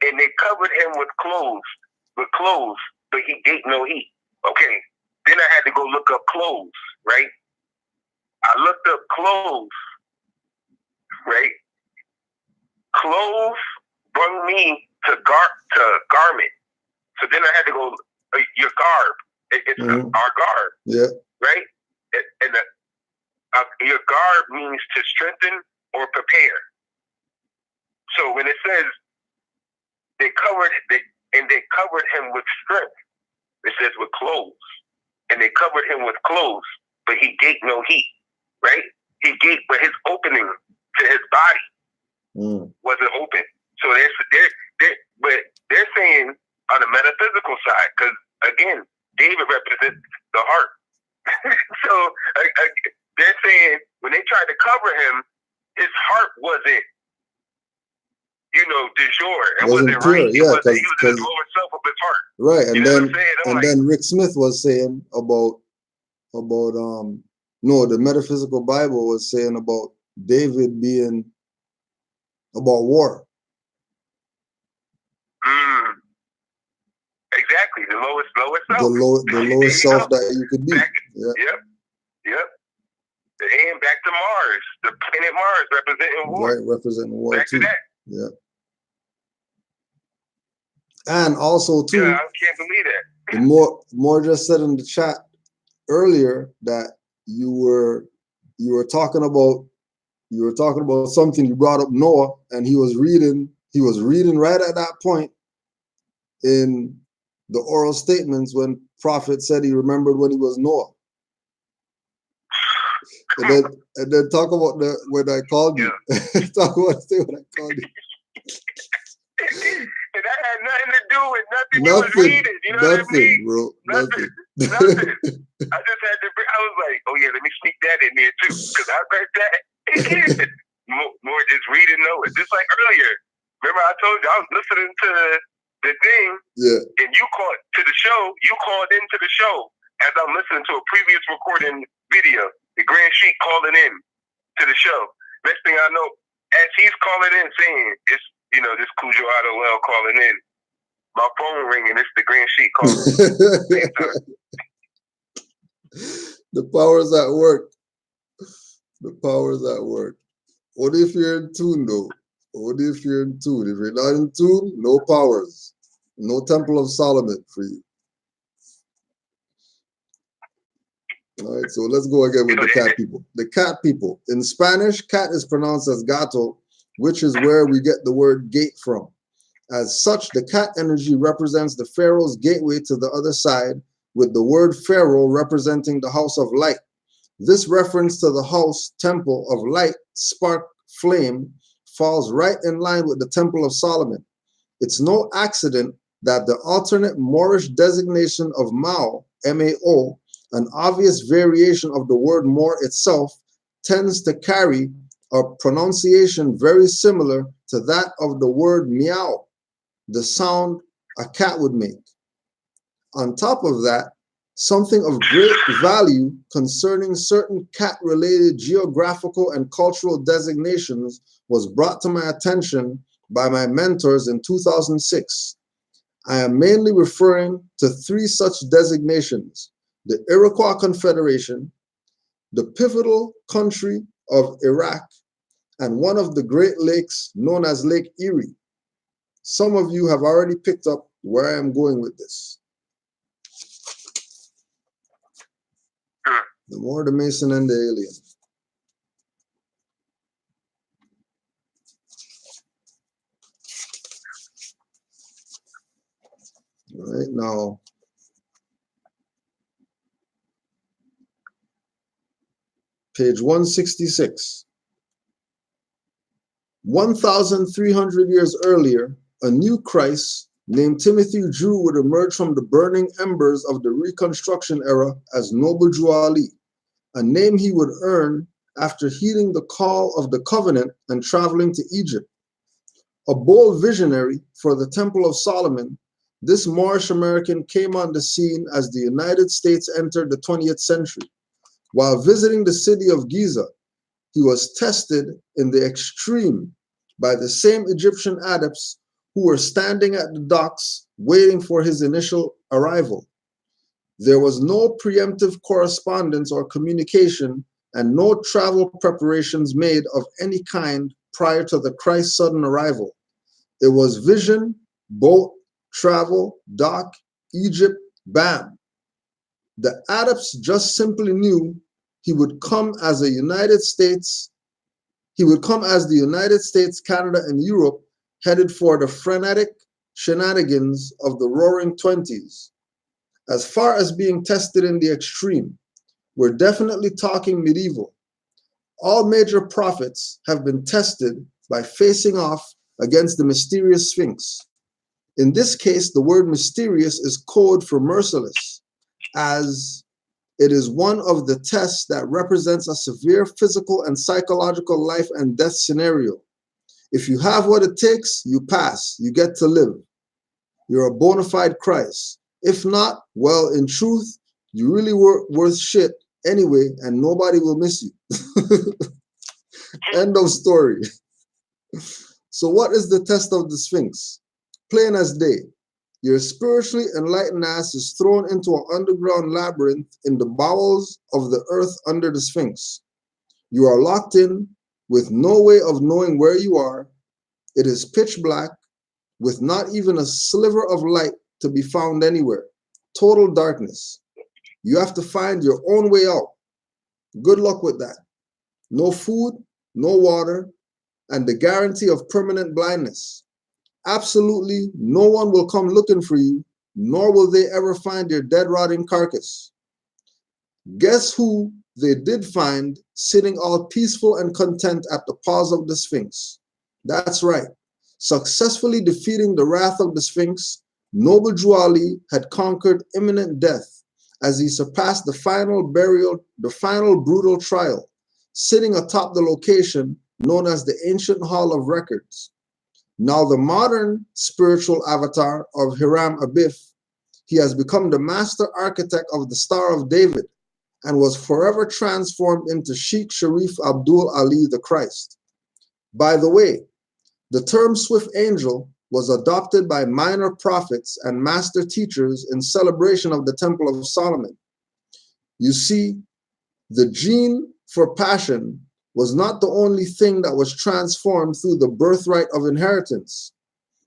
and they covered him with clothes, but he gave no heat. Okay, then I had to go look up clothes, right? I looked up clothes, right? Clothes brought me to garment. So then I had to go, your garb. It's our garb, right? And your garb means to strengthen or prepare. So when it says they covered him with strength, it says with clothes, and they covered him with clothes, but he gave no heat, right? But his opening to his body wasn't open. So they're saying on the metaphysical side, because again, David represents the heart. So they're saying when they tried to cover him, his heart wasn't, du jour. It wasn't pure, right. He was in his lower self of his heart. Right, and then Rick Smith was saying about the Metaphysical Bible was saying about David being about war. Exactly, the lowest self. The lowest self that you could be. Yep. And back to Mars, the planet Mars representing war. Right, representing war back too. To that. Yeah. And also too, I can't believe that. Moore just said in the chat earlier that you were talking about something. You brought up Noah, and he was reading right at that point in the oral statements when prophet said he remembered when he was Noah. And then talk about when I called you. Talk about when I called you. And that had nothing to do with nothing you was reading. You know what I mean? Bro. Nothing. I just had to. I was like, oh yeah, let me sneak that in there too, because I read that. More just reading Noah. Just like earlier. Remember I told you I was listening to the thing. Yeah. And you called to the show. You called into the show as I'm listening to a previous recording video. The Grand Sheik calling in to the show. Next thing I know, as he's calling in saying, it's, this Cujo Adewale calling in, my phone ringing, it's the Grand Sheik calling. The power's at work. The power's at work. Only if you're in tune, though. Only if you're in tune. If you're not in tune, no powers. No Temple of Solomon for you. All right, so let's go again with the cat people. The cat people. In Spanish, cat is pronounced as gato, which is where we get the word gate from. As such, the cat energy represents the Pharaoh's gateway to the other side, with the word Pharaoh representing the house of light. This reference to the house, temple of light, spark, flame, falls right in line with the Temple of Solomon. It's no accident that the alternate Moorish designation of Mao, M-A-O, an obvious variation of the word Moor itself, tends to carry a pronunciation very similar to that of the word meow, the sound a cat would make. On top of that, something of great value concerning certain cat-related geographical and cultural designations was brought to my attention by my mentors in 2006. I am mainly referring to 3 such designations: the Iroquois Confederation, the pivotal country of Iraq, and one of the Great Lakes known as Lake Erie. Some of you have already picked up where I am going with this. The Moor, the Mason, and the alien. All right, now, page 166. 1,300 years earlier, a new Christ named Timothy Drew would emerge from the burning embers of the Reconstruction era as Noble Drew Ali, a name he would earn after heeding the call of the covenant and traveling to Egypt. A bold visionary for the Temple of Solomon, this Moorish American came on the scene as the United States entered the 20th century. While visiting the city of Giza, he was tested in the extreme by the same Egyptian adepts who were standing at the docks waiting for his initial arrival. There was no preemptive correspondence or communication and no travel preparations made of any kind prior to the Christ's sudden arrival. It was vision, boat, travel, dock, Egypt, bam. The adepts just simply knew he would come as the United States, Canada, and Europe headed for the frenetic shenanigans of the Roaring Twenties. As far as being tested in the extreme, we're definitely talking medieval. All major prophets have been tested by facing off against the mysterious sphinx. In this case, the word mysterious is code for merciless, as it is one of the tests that represents a severe physical and psychological life and death scenario. If you have what it takes, you pass, you get to live. You're a bona fide Christ. If not, well, in truth, you really were worth shit anyway, and nobody will miss you. End of story. So what is the test of the Sphinx? Plain as day. Your spiritually enlightened ass is thrown into an underground labyrinth in the bowels of the earth under the Sphinx. You are locked in with no way of knowing where you are. It is pitch black with not even a sliver of light to be found anywhere. Total darkness. You have to find your own way out. Good luck with that. No food, no water, and the guarantee of permanent blindness. Absolutely no one will come looking for you, nor will they ever find your dead, rotting carcass. Guess who they did find sitting all peaceful and content at the paws of the Sphinx? That's right. Successfully defeating the wrath of the Sphinx, Noble Drew Ali had conquered imminent death as he surpassed the final brutal trial, sitting atop the location known as the Ancient Hall of Records. Now the modern spiritual avatar of Hiram Abif, he has become the master architect of the Star of David and was forever transformed into Sheikh Sharif Abdul Ali the Christ. By the way, the term swift angel was adopted by minor prophets and master teachers in celebration of the Temple of Solomon. You see, the gene for passion was not the only thing that was transformed through the birthright of inheritance,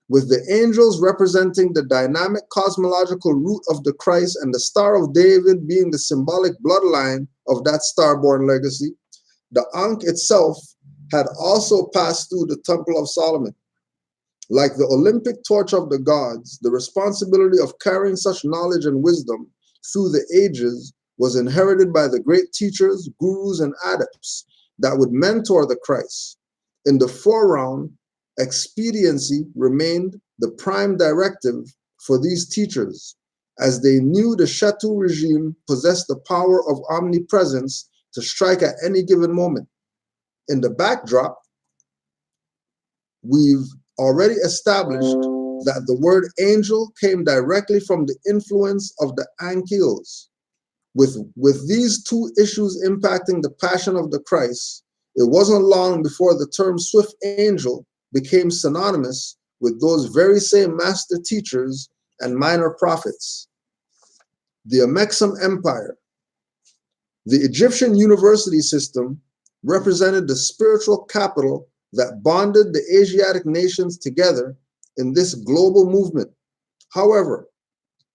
with the angels representing the dynamic cosmological root of the Christ and the Star of David being the symbolic bloodline of that star-born legacy. The Ankh itself had also passed through the Temple of Solomon. Like the Olympic torch of the gods, the responsibility of carrying such knowledge and wisdom through the ages was inherited by the great teachers, gurus, and adepts that would mentor the Christ. In the foreground, expediency remained the prime directive for these teachers, as they knew the Shatu regime possessed the power of omnipresence to strike at any given moment. In the backdrop, we've already established that the word angel came directly from the influence of the Ankils. With these two issues impacting the passion of the Christ, it wasn't long before the term swift angel became synonymous with those very same master teachers and minor prophets. The Amexem Empire. The Egyptian university system represented the spiritual capital that bonded the Asiatic nations together in this global movement. However,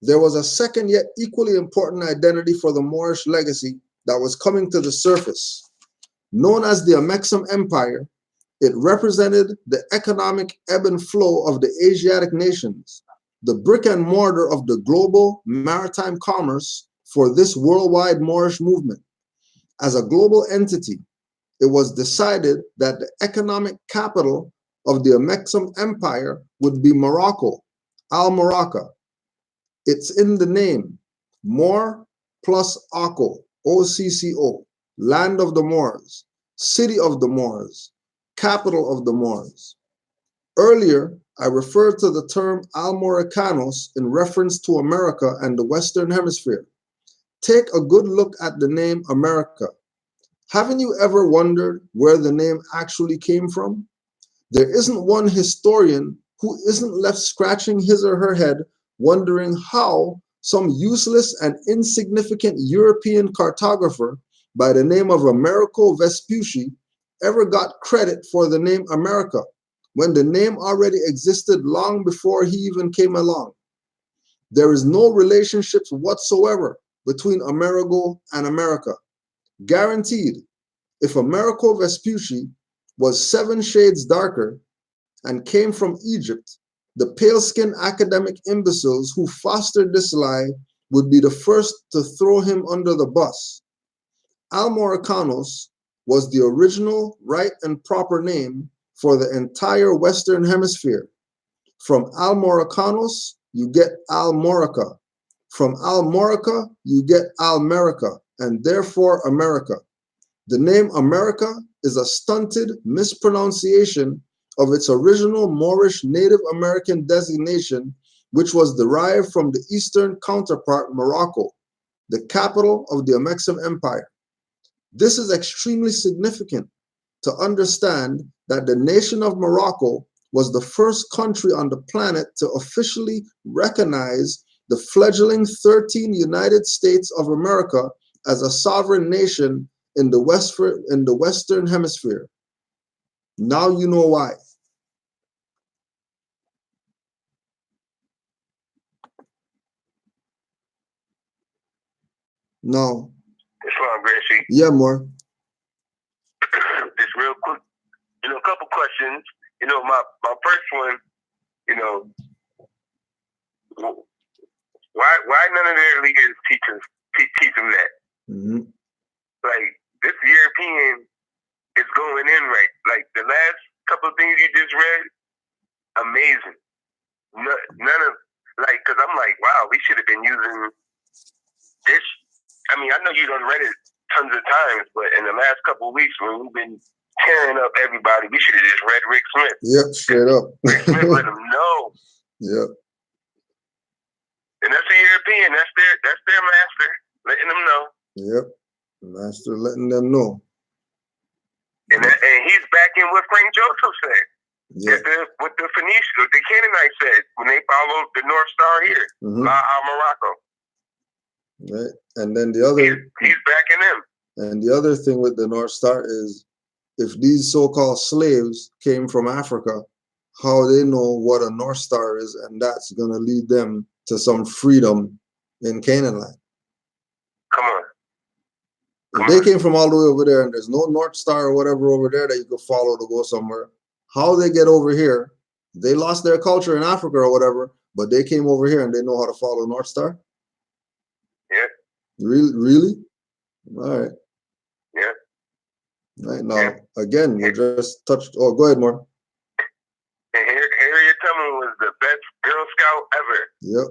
there was a second yet equally important identity for the Moorish legacy that was coming to the surface. Known as the Amexem Empire, it represented the economic ebb and flow of the Asiatic nations, the brick and mortar of the global maritime commerce for this worldwide Moorish movement. As a global entity, it was decided that the economic capital of the Amexem Empire would be Morocco, Al-Morocco. It's in the name. Moor plus Occo, O-C-C-O, land of the Moors, city of the Moors, capital of the Moors. Earlier, I referred to the term Al-Moricanos in reference to America and the Western Hemisphere. Take a good look at the name America. Haven't you ever wondered where the name actually came from? There isn't one historian who isn't left scratching his or her head wondering how some useless and insignificant European cartographer by the name of Amerigo Vespucci ever got credit for the name America, when the name already existed long before he even came along. There is no relationships whatsoever between Amerigo and America. Guaranteed, if Amerigo Vespucci was 7 shades darker and came from Egypt, the pale-skinned academic imbeciles who fostered this lie would be the first to throw him under the bus. Al-Moricanos was the original right and proper name for the entire Western Hemisphere. From Al-Moricanos, you get Al-Morica. From Al-Morica, you get Al-America, and therefore America. The name America is a stunted mispronunciation of its original Moorish Native American designation, which was derived from the eastern counterpart Morocco, the capital of the Amexem Empire. This is extremely significant to understand that the nation of Morocco was the first country on the planet to officially recognize the fledgling 13 United States of America as a sovereign nation in the Western Hemisphere. Now you know why. No. It's wrong, Gracie. Yeah, more. Just real quick, a couple questions. My first one, why none of their leaders teach them that? Mm-hmm. Like, this European is going in right. Like, the last couple of things you just read, amazing. None of, like, because I'm like, wow, we should have been using this. I mean, I know you done read it tons of times, but in the last couple of weeks when we've been tearing up everybody, we should have just read Rick Smith. Yep, straight up. Rick Smith let them know. Yep. And that's the European. That's their master, letting them know. Yep. Master letting them know. And he's backing what Frank Joseph said. Yeah. What the Phoenicians, the Canaanites said when they followed the North Star here, Morocco. Right. And then the other, he's backing them. And the other thing with the North Star is, if these so-called slaves came from Africa, how they know what a North Star is, and that's going to lead them to some freedom in Canaanland. Come on. If they came from all the way over there and there's no North Star or whatever over there that you could follow to go somewhere, how they get over here, they lost their culture in Africa or whatever, but they came over here and they know how to follow North Star? Yeah. Really? All right. Yeah. Right now, again, we just touched. Oh, go ahead, Moore. And Harriet Tubman was the best Girl Scout ever. Yep.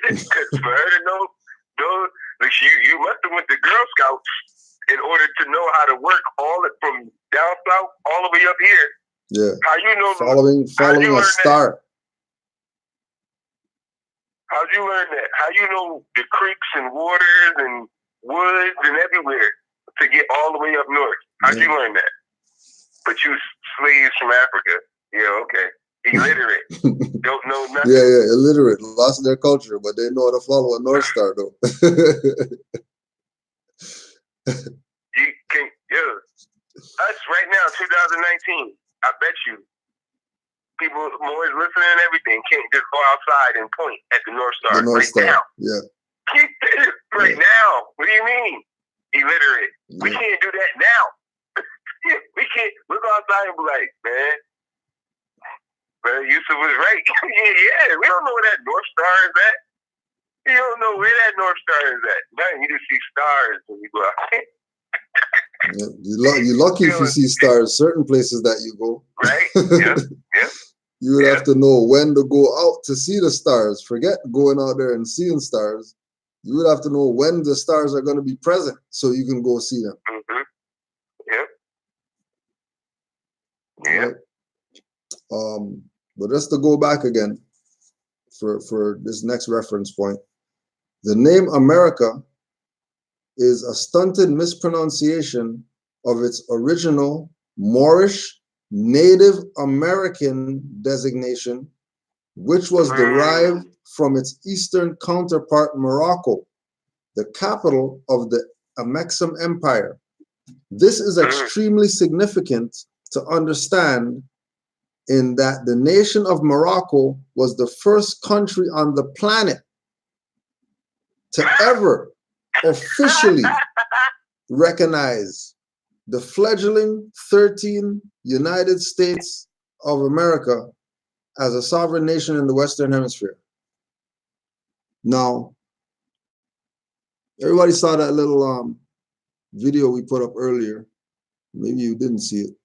Because for her to know, like you must have went to Girl Scouts in order to know how to work all from down south all the way up here. Yeah. How you know following a star. How'd you learn that? How you know the creeks and waters and woods and everywhere to get all the way up north? How'd you learn that? But you slaves from Africa. Yeah, okay. Illiterate. Don't know nothing. Yeah, illiterate. Lost their culture, but they know how to follow a North Star, though. Us right now, 2019, I bet you, people more is listening and everything can't just go outside and point at the North Star now. Yeah. Now. What do you mean? Illiterate. Yeah. We can't do that now. We can't. We'll go outside and be like, man, Brother Yusuf was right. yeah, we don't know where that North Star is at. You don't know where that North Star is at. Man, you just see stars when you go out. You're lucky if you see stars certain places that you go. Right? Yeah. You would have to know when to go out to see the stars. Forget going out there and seeing stars. You would have to know when the stars are going to be present so you can go see them. Mm-hmm. Yep. Right? But just to go back again for this next reference point, the name America is a stunted mispronunciation of its original Moorish Native American designation, which was derived from its eastern counterpart Morocco, the capital of the Amexem Empire. This is extremely significant to understand in that the nation of Morocco was the first country on the planet to ever officially recognize the fledgling 13 United States of America as a sovereign nation in the Western Hemisphere. Now, everybody saw that little video we put up earlier. Maybe you didn't see it,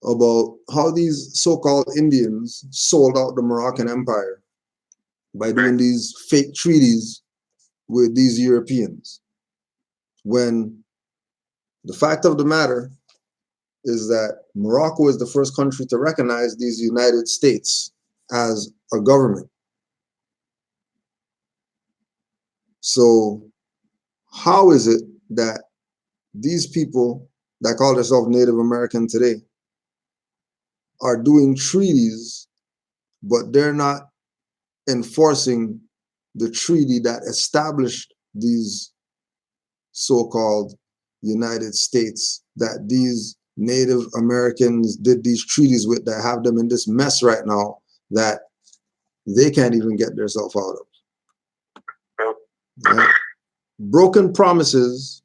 about how these so-called Indians sold out the Moroccan Empire by doing these fake treaties with these Europeans. When the fact of the matter is that Morocco is the first country to recognize these United States as a government. So how is it that these people that call themselves Native American today are doing treaties, but they're not enforcing the treaty that established these so-called United States that these Native Americans did these treaties with, that have them in this mess right now that they can't even get themselves out of? Right? Broken promises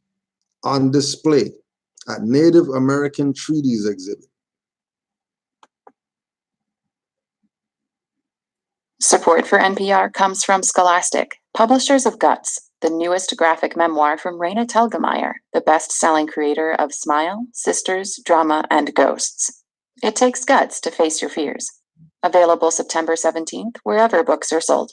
on display at Native American Treaties exhibit. Support for NPR comes from Scholastic, publishers of Guts, the newest graphic memoir from Raina Telgemeier, the best-selling creator of Smile, Sisters, Drama, and Ghosts. It takes guts to face your fears. Available September 17th, wherever books are sold.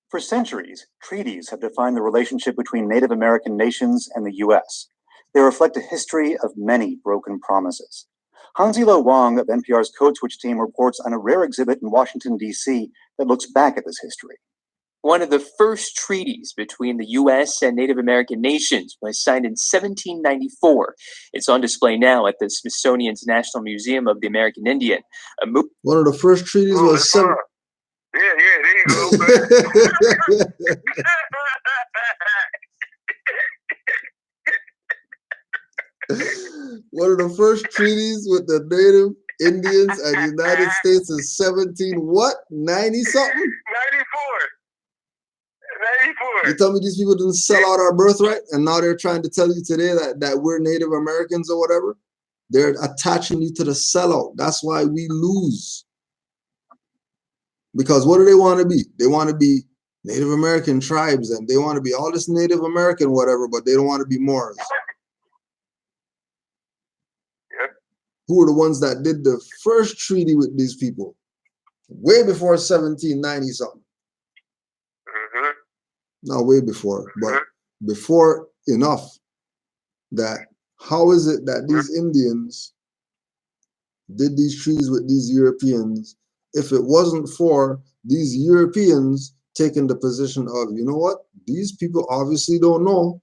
For centuries, treaties have defined the relationship between Native American nations and the U.S. They reflect a history of many broken promises. Hansilo Wang of NPR's Code Switch team reports on a rare exhibit in Washington, D.C. that looks back at this history. One of the first treaties between the U.S. and Native American nations was signed in 1794. It's on display now at the Smithsonian's National Museum of the American Indian. One of the first treaties was there you go. One of the first treaties with the Native Indians and United States is 90 something? 94. You tell me these people didn't sell out our birthright, and now they're trying to tell you today that we're Native Americans or whatever? They're attaching you to the sellout. That's why we lose. Because what do they want to be? They want to be Native American tribes, and they want to be all this Native American whatever, but they don't want to be Moors. Yep. Who are the ones that did the first treaty with these people? Way before 1790 something. Mm-hmm. Not way before, but before enough. That how is it that these Indians did these treaties with these Europeans if it wasn't for these Europeans taking the position of, you know what, these people obviously don't know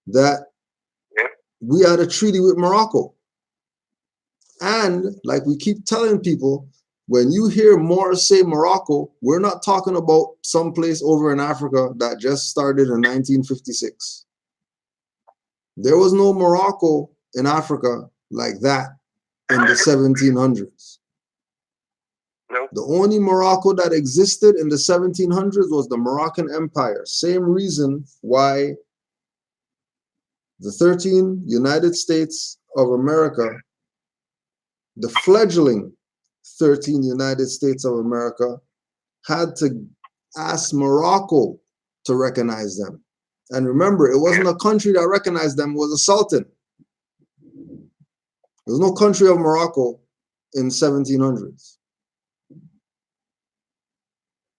that we had a treaty with Morocco. And like we keep telling people, when you hear Moors say Morocco, we're not talking about some place over in Africa that just started in 1956. There was no Morocco in Africa like that in the 1700s. Nope. The only Morocco that existed in the 1700s was the Moroccan Empire. Same reason why the 13 United States of America, the fledgling 13 United States of America, had to ask Morocco to recognize them. And remember, it wasn't a country that recognized them, it was a sultan. There's no country of Morocco in 1700s.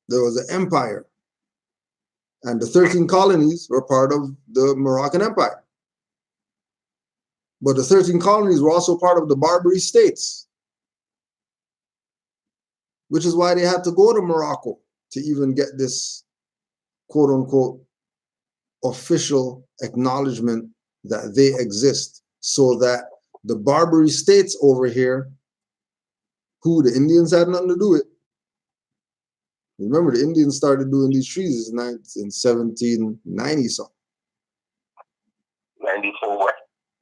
There was an empire, and the 13 colonies were part of the Moroccan Empire. But the 13 colonies were also part of the Barbary states, which is why they had to go to Morocco to even get this quote unquote official acknowledgement that they exist, so that the Barbary states over here, who the Indians had nothing to do with. Remember, the Indians started doing these treaties in 1790 something. 94.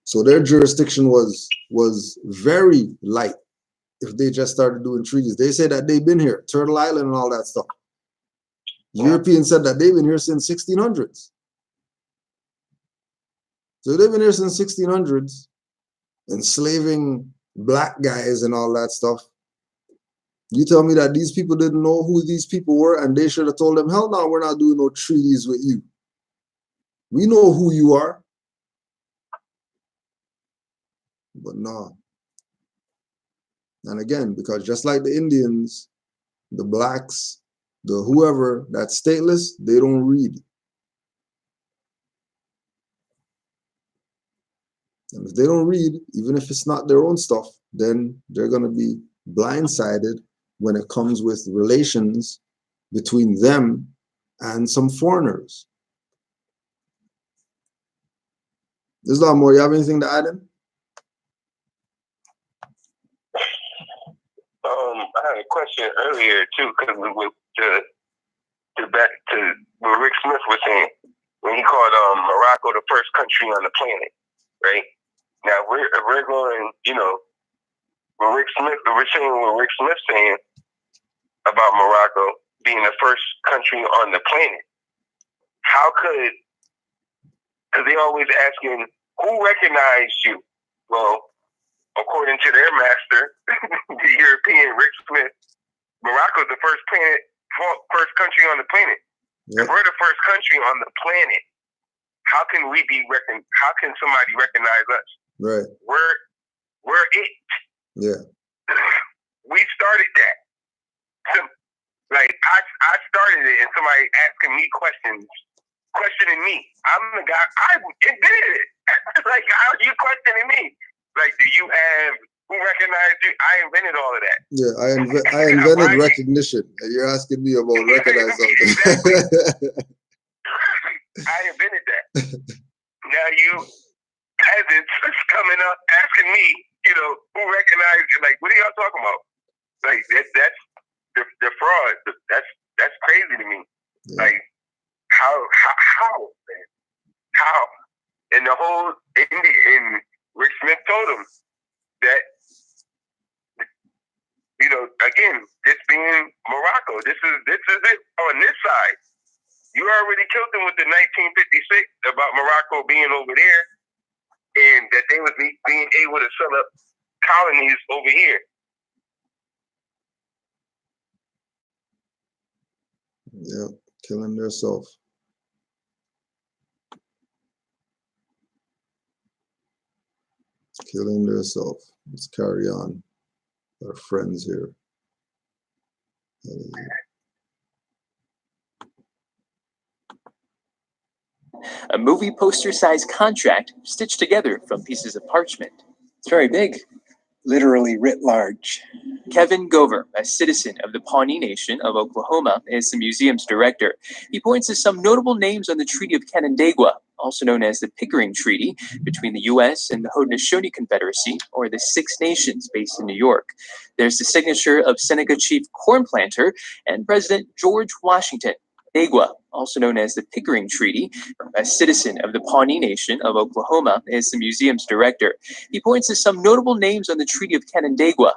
So their jurisdiction was very light if they just started doing treaties. They say that they've been here, Turtle Island and all that stuff. Europeans said that they've been here since 1600s. So they've been here since 1600s, enslaving black guys and all that stuff. You tell me that these people didn't know who these people were, and they should have told them, hell no, we're not doing no treaties with you. We know who you are. But no. And again, because just like the Indians, the blacks, the whoever that's stateless, they don't read. And if they don't read, even if it's not their own stuff, then they're going to be blindsided when it comes with relations between them and some foreigners. Islam, Moor, you have anything to add in? I had a question earlier too, because with back to what Rick Smith was saying when he called Morocco the first country on the planet, right? Now we're going, you know, we're saying what Rick Smith's saying about Morocco being the first country on the planet. How could? Because they always asking who recognized you. Well, according to their master, the European Rick Smith, Morocco's the first country on the planet. Yep. If we're the first country on the planet, how can we be how can somebody recognize us? Right. We're it. Yeah. We started that. Like I started it, and somebody asking me questioning me. I'm the guy. I invented it. Like, how are you questioning me? Like, do you have who recognized you? I invented all of that. Yeah, I invented recognition, and you're asking me about recognize something. Exactly. I invented that. Now you peasants coming up asking me, you know, who recognized you? Like, what are y'all talking about? Like that's the fraud. That's crazy to me. Yeah. Like how man? How? And the whole and Rick Smith told him that, you know, again, this being Morocco, this is it on this side. You already killed them with the 1956 about Morocco being over there, and that they would be being able to set up colonies over here. Yeah, killing themselves. Killing themselves. Let's carry on. Our friends here. A movie poster-sized contract stitched together from pieces of parchment. It's very big. Literally writ large. Kevin Gover, a citizen of the Pawnee Nation of Oklahoma, is the museum's director. He points to some notable names on the Treaty of Canandaigua, also known as the Pickering Treaty, between the U.S. and the Haudenosaunee Confederacy, or the Six Nations based in New York. There's the signature of Seneca Chief Corn Planter and President George Washington. Canandaigua, also known as the Pickering Treaty, a citizen of the Pawnee Nation of Oklahoma, is the museum's director. He points to some notable names on the Treaty of Canandaigua.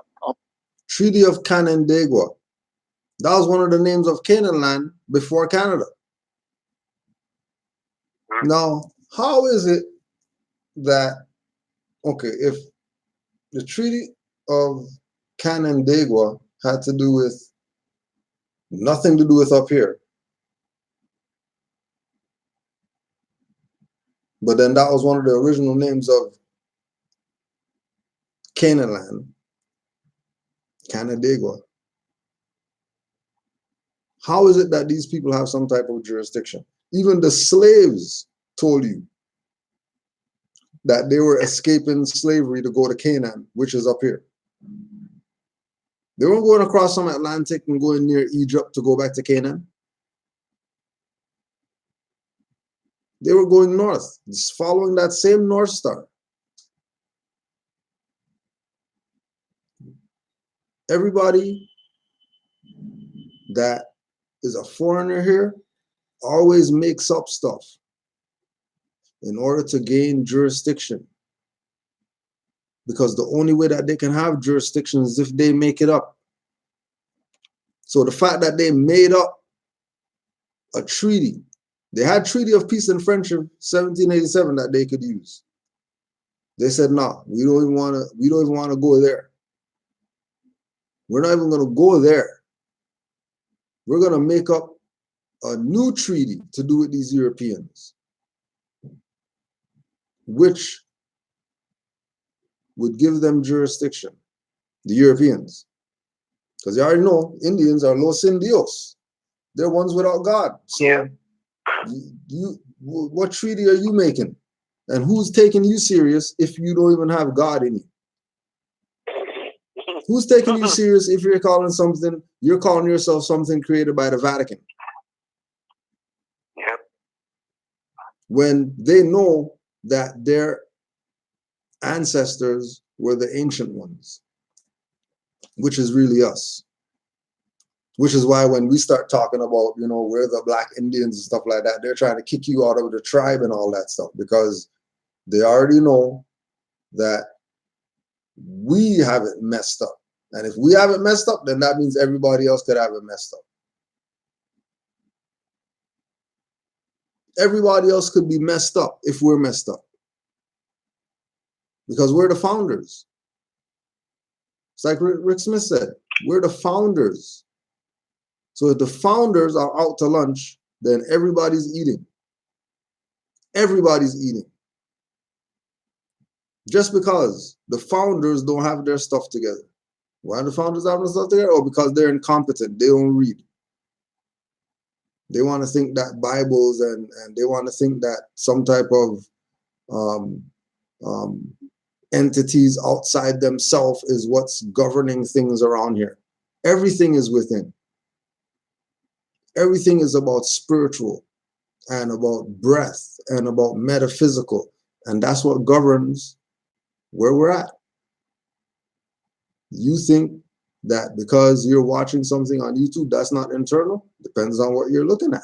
Treaty of Canandaigua. That was one of the names of Canaanland before Canada. Now, how is it that, okay, if the Treaty of Canandaigua had to do with nothing to do with up here, but then that was one of the original names of Canaanland, Canandaigua. How is it that these people have some type of jurisdiction? Even the slaves told you that they were escaping slavery to go to Canaan, which is up here. They weren't going across some Atlantic and going near Egypt to go back to Canaan. They were going north, just following that same North Star. Everybody that is a foreigner here always makes up stuff in order to gain jurisdiction. Because the only way that they can have jurisdiction is if they make it up. So the fact that they made up a treaty, they had Treaty of Peace and Friendship 1787 that they could use. They said, no, we don't even want to go there. We're not even going to go there. We're going to make up a new treaty to do with these Europeans, which would give them jurisdiction, the Europeans. Because you already know Indians are los indios. They're ones without God. So what treaty are you making? And who's taking you serious if you don't even have God in you? Who's taking you serious if you're calling yourself something created by the Vatican? Yep. When they know that their ancestors were the ancient ones, which is really us. Which is why when we start talking about, we're the Black Indians and stuff like that, they're trying to kick you out of the tribe and all that stuff, because they already know that we have it messed up. And if we have it messed up, then that means everybody else could have it messed up. Everybody else could be messed up if we're messed up. Because we're the founders. It's like Rick Smith said, we're the founders. So if the founders are out to lunch, then everybody's eating. Everybody's eating. Just because the founders don't have their stuff together. Why do the founders have their stuff together? Oh, because they're incompetent. They don't read. They want to think that Bibles and they want to think that some type of entities outside themselves is what's governing things around here. Everything is within. Everything is about spiritual and about breath and about metaphysical. And that's what governs where we're at. You think that because you're watching something on YouTube, that's not internal? Depends on what you're looking at.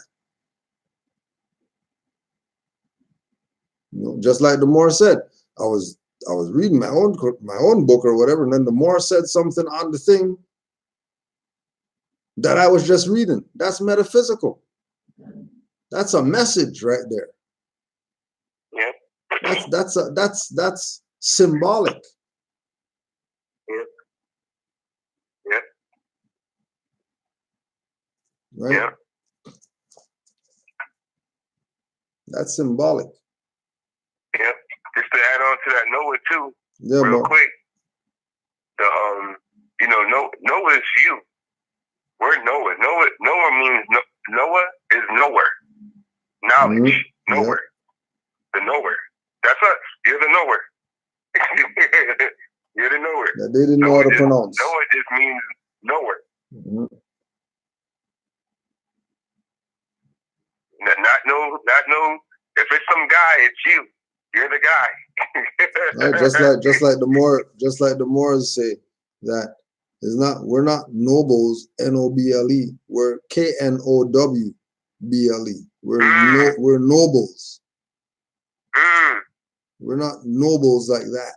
Just like the Moor said, I was reading my own book or whatever, and then the Moor said something on the thing that I was just reading. That's metaphysical. That's a message right there. Yep. That's symbolic. Yep. Yep. Right? Yep. That's symbolic. Yep. Just to add on to that Noah too, Yeah, real quick. The Noah is you. We're Noah. Noah means Noah is nowhere. Knowledge. Nowhere. The nowhere. That's us. You're the nowhere. You're the nowhere. That they didn't know how to pronounce. Noah just means nowhere. Not no. If it's some guy, it's you. You're the guy. Right, just like the Moors say that we're not nobles, Noble. We're Knowble. We're nobles. We're not nobles like that.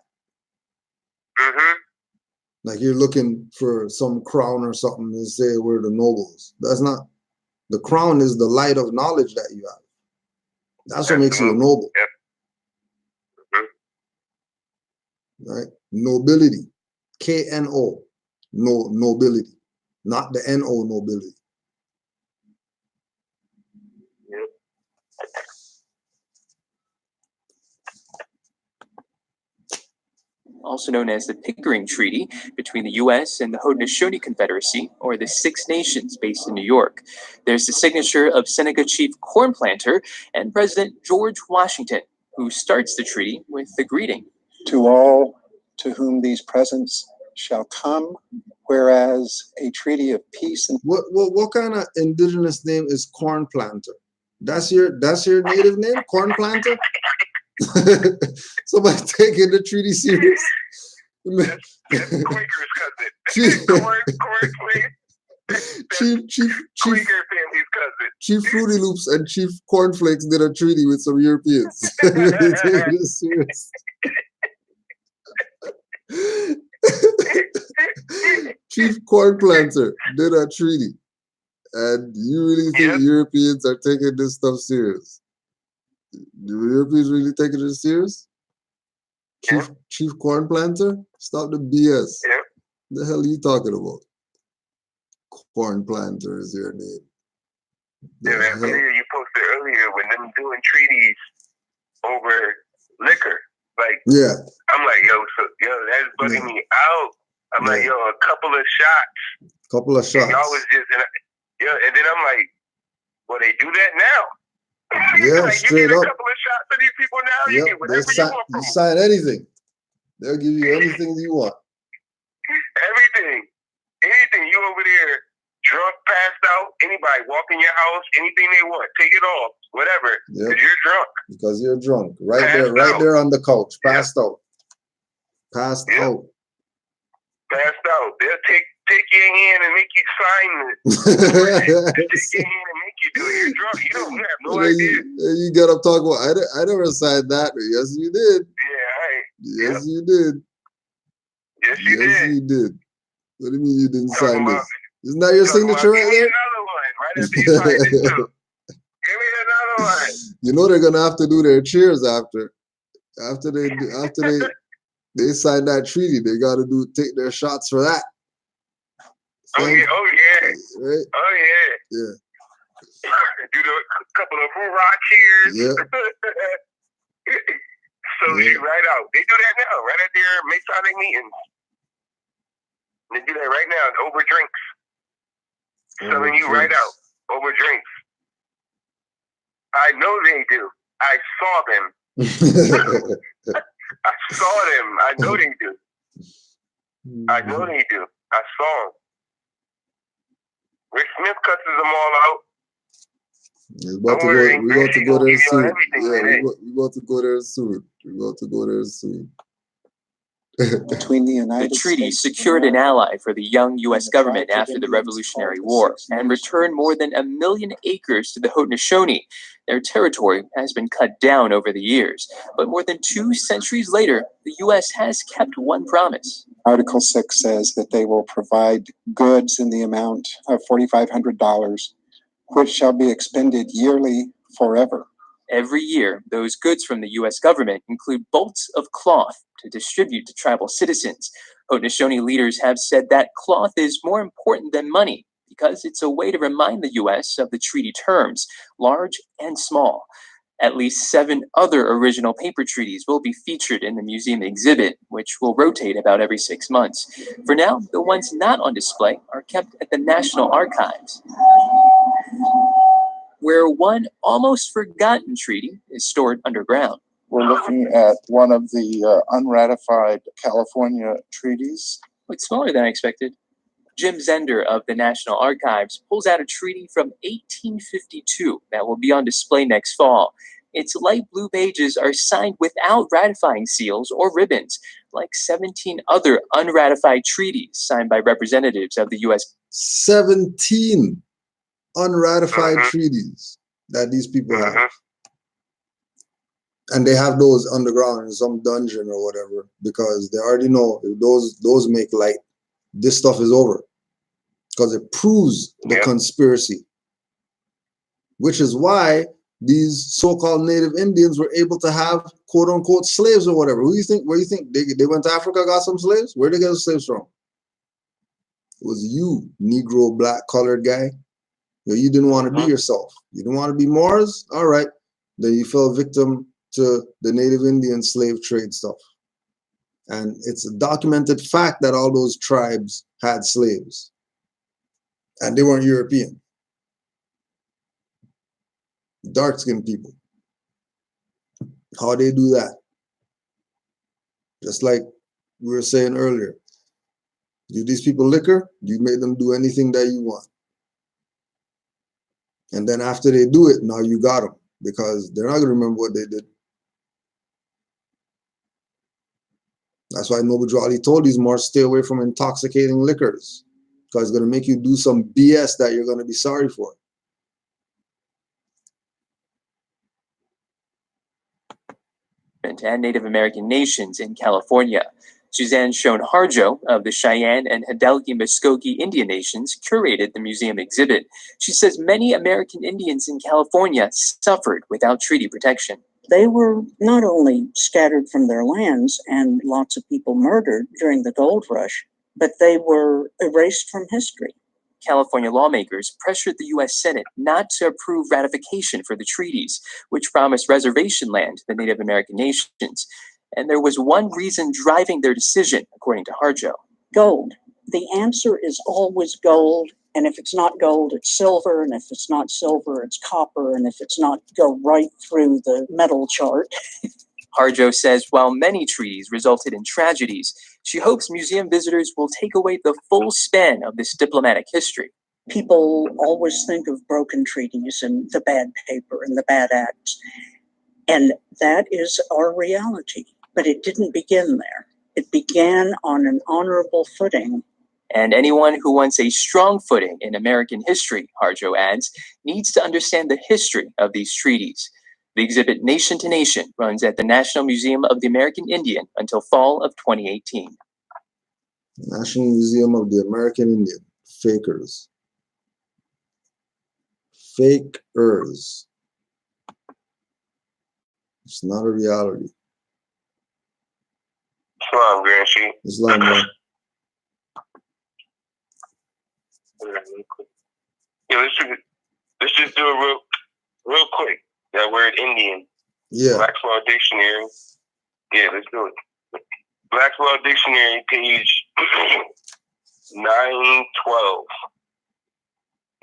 Like you're looking for some crown or something and say we're the nobles. That's not. The crown is the light of knowledge that you have. That's what makes you a noble. Right? Nobility. KNO. No, nobility. Not the NO nobility. also known as the Pickering Treaty, between the U.S. and the Haudenosaunee Confederacy, or the Six Nations, based in New York. There's the signature of Seneca Chief Cornplanter and President George Washington, who starts the treaty with the greeting. To all to whom these presents shall come, whereas a treaty of peace and What kind of indigenous name is Cornplanter? That's your native name, Cornplanter? Somebody taking the treaty serious? That's Quaker's cousin. Chief Quaker family's cousin. Chief Fruity Loops and Chief Cornflakes did a treaty with some Europeans. They taking this serious. Chief Cornplanter did a treaty, and you really think Europeans are taking this stuff serious? Do Europeans really taking this serious? Chief Cornplanter? Stop the BS. Yeah. The hell are you talking about? Cornplanter is your name. Yeah, man, I believe you posted earlier when them doing treaties over liquor. Like, yeah. I'm like, that's bugging me out. I'm like, a couple of shots. And y'all was just, and then I'm like, well, they do that now. Yeah, like, straight you get up. A couple of shots to these people now. You get whatever you want from them. Sign anything. They'll give you anything you want. Everything. Anything. You over there, drunk, passed out, anybody walk in your house, anything they want, take it off, whatever. Because you're drunk. Because you're drunk. Right there on the couch. Passed out. Passed out. Passed out. They'll take your hand and make you sign it. Take your hand and make you do it. You're drunk. You have no idea. You get up talking about, I never signed that. Yes, you did. Yeah, Yes, you did. Yes, you did. What do you mean you didn't sign this? Isn't that your signature right there? Give me another one. Right after you signed it, too. Give me another one. You know they're gonna have to do their cheers after they sign that treaty. They got to take their shots for that. Oh yeah. Right? Oh yeah. Yeah. Do a couple of hoorah cheers. Yeah. So you right out. They do that now, right at their Masonic meetings. They do that right now over drinks. Selling you right out over drinks. I know they do. I saw them. I saw them. I know they do. I know they do. I saw them. Rick Smith cusses them all out. We're about to go there soon. We're about to go there soon. Between the United The treaty States secured an ally for the young U.S. government after the Revolutionary War and returned more than 1 million acres to the Haudenosaunee. Their territory has been cut down over the years, but more than 2 centuries later, the U.S. has kept one promise. Article 6 says that they will provide goods in the amount of $4,500, which shall be expended yearly forever. Every year, those goods from the U.S. government include bolts of cloth to distribute to tribal citizens. Haudenosaunee leaders have said that cloth is more important than money because it's a way to remind the U.S. of the treaty terms, large and small. At least 7 other original paper treaties will be featured in the museum exhibit, which will rotate about every 6 months. For now, the ones not on display are kept at the National Archives, where one almost forgotten treaty is stored underground. We're looking at one of the unratified California treaties. It's smaller than I expected. Jim Zender of the National Archives pulls out a treaty from 1852 that will be on display next fall. Its light blue pages are signed without ratifying seals or ribbons, like 17 other unratified treaties signed by representatives of the U.S. 17 unratified treaties that these people have. And they have those underground in some dungeon or whatever, because they already know if those make light, this stuff is over. Because it proves the conspiracy. Which is why these so-called native Indians were able to have quote unquote slaves or whatever. Where do you think they went to Africa, got some slaves? Where did they get the slaves from? It was you, Negro, black, colored guy. You didn't want to be yourself. You didn't want to be Moors? All right. Then you fell victim to the native Indian slave trade stuff. And it's a documented fact that all those tribes had slaves. And they weren't European. Dark-skinned people. How they do that? Just like we were saying earlier. Give these people liquor, you make them do anything that you want. And then after they do it, now you got them. Because they're not going to remember what they did. That's why Noble Drew Ali told these Moors, stay away from intoxicating liquors. Because it's going to make you do some BS that you're going to be sorry for. And Native American nations in California. Suzanne Schoen Harjo of the Cheyenne and Hadelki-Muskogee Indian Nations curated the museum exhibit. She says many American Indians in California suffered without treaty protection. They were not only scattered from their lands and lots of people murdered during the gold rush, but they were erased from history. California lawmakers pressured the U.S. Senate not to approve ratification for the treaties, which promised reservation land to the Native American nations. And there was one reason driving their decision, according to Harjo. Gold. The answer is always gold. And if it's not gold, it's silver. And if it's not silver, it's copper. And if it's not, go right through the metal chart. Harjo says while many treaties resulted in tragedies, she hopes museum visitors will take away the full span of this diplomatic history. People always think of broken treaties and the bad paper and the bad acts. And that is our reality. But it didn't begin there. It began on an honorable footing. And anyone who wants a strong footing in American history, Harjo adds, needs to understand the history of these treaties. The exhibit Nation to Nation runs at the National Museum of the American Indian until fall of 2018. National Museum of the American Indian. Fakers. Fakers. It's not a reality. Islam, Grand Chief. Islam, man. Yeah, let's just do it real quick. That word Indian. Yeah. Black's Law Dictionary. Yeah, let's do it. Black's Law Dictionary, page 912.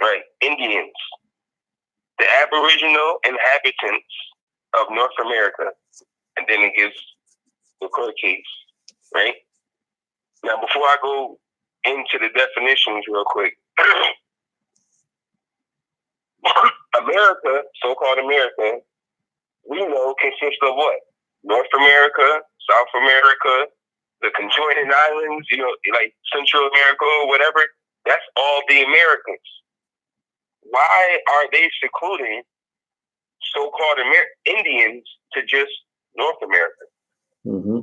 Right. Indians. The aboriginal inhabitants of North America. And then it gives the court case. Right? Now, before I go into the definitions real quick, America, so-called America, we know consists of what? North America, South America, the conjoining islands, like Central America or whatever. That's all the Americans. Why are they secluding so-called Indians to just North America? Mm-hmm.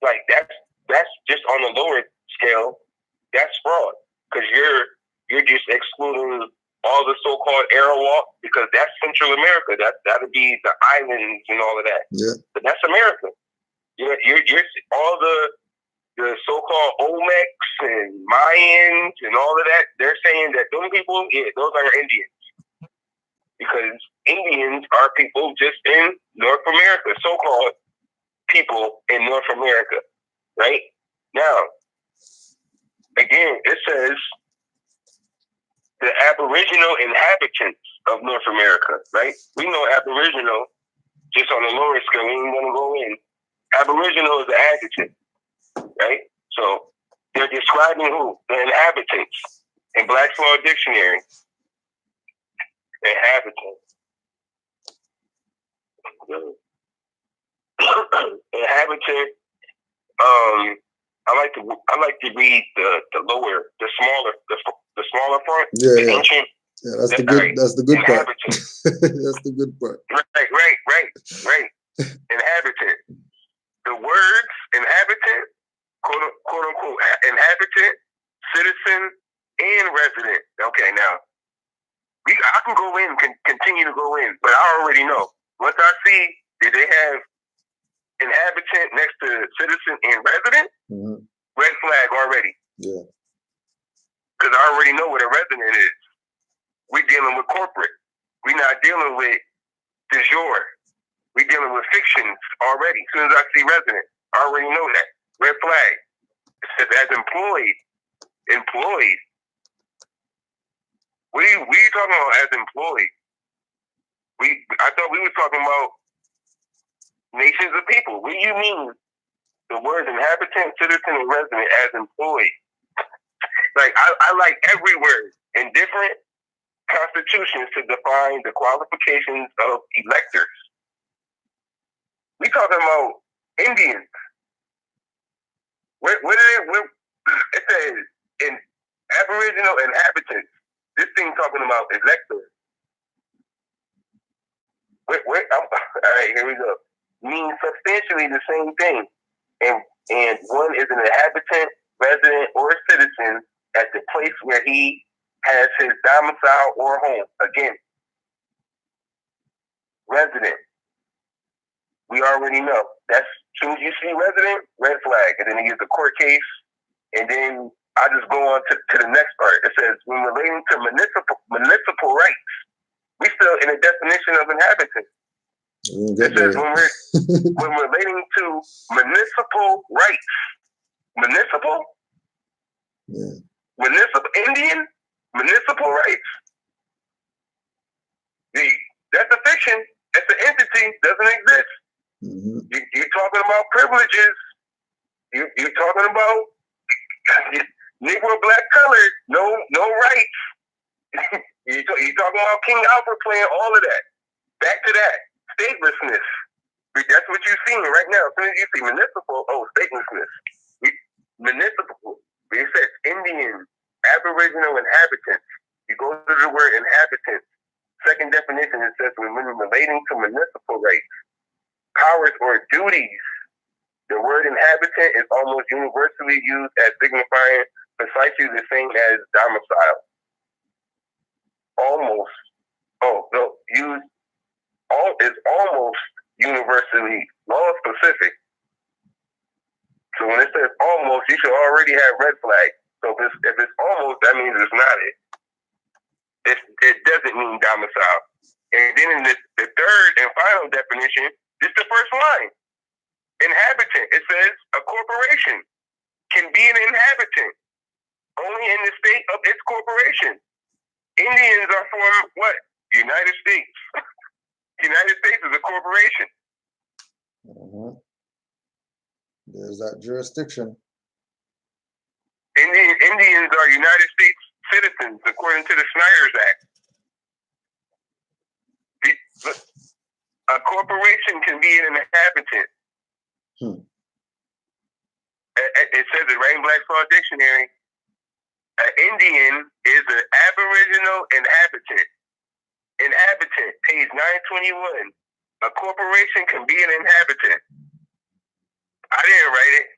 Like that's just on a lower scale. That's fraud because you're just excluding all the so-called Arawak because that's Central America. That'll be the islands and all of that. Yeah. But that's America. You're all the so-called Olmecs and Mayans and all of that. They're saying that those people, those are Indians because Indians are people just in North America, so-called people in North America, right? Now, again, it says the aboriginal inhabitants of North America, right? We know aboriginal, just on a lower scale, we ain't going to go in. Aboriginal is the adjective, right? So they're describing who? The inhabitants. In Black's Law Dictionary, inhabitants. Inhabitant. I like to read the lower, the smaller part. Yeah. Ancient. Yeah, that's the good part. That's the good part. Right. Inhabitant. The words inhabitant, quote unquote, inhabitant, citizen, and resident. Okay, now I can go in, continue to go in, but I already know. Once I see that they have inhabitant next to citizen and resident, red flag already. Yeah. Because I already know what a resident is. We're dealing with corporate. We're not dealing with de jure. We're dealing with fictions already. As soon as I see resident, I already know that. Red flag. It says as employed. Employed. What are you talking about as employed? I thought we were talking about nations of people. What do you mean the words inhabitant, citizen, and resident as employed? Like, I like every word in different constitutions to define the qualifications of electors. We talking about Indians. What it says in Aboriginal inhabitants. This thing talking about electors. All right, here we go. Means substantially the same thing, and one is an inhabitant, resident, or citizen at the place where he has his domicile or home. Again, resident. We already know. That's as soon as you see resident, red flag, and then you get the court case, and then I just go on to the next part. It says when relating to municipal rights, we still in a definition of inhabitant. It says when relating to municipal rights, municipal, municipal Indian municipal rights. That's a fiction. It's an entity. Doesn't exist. You're talking about privileges. You're talking about Negro, black, colored. No rights. You're talking about King Alfred playing all of that. Back to that. Statelessness. That's what you're seeing right now. As soon as you see municipal, statelessness. Municipal. It says Indian, Aboriginal inhabitants. You go to the word inhabitants. Second definition, it says when relating to municipal rights, powers or duties. The word inhabitant is almost universally used as signifying precisely the same as domicile. Almost. Is almost universally law specific. So when it says almost, you should already have red flag. So if it's almost, that means it's not it. It doesn't mean domicile. And then in the third and final definition, this is the first line. Inhabitant. It says a corporation can be an inhabitant only in the state of its corporation. Indians are from what? The United States. The United States is a corporation. There's that jurisdiction. Indians are United States citizens according to the Snyder's Act. A corporation can be an inhabitant. It says it right in Black's Law Dictionary. An Indian is an Aboriginal inhabitant. Inhabitant, page 921. A corporation can be an inhabitant. I didn't write it.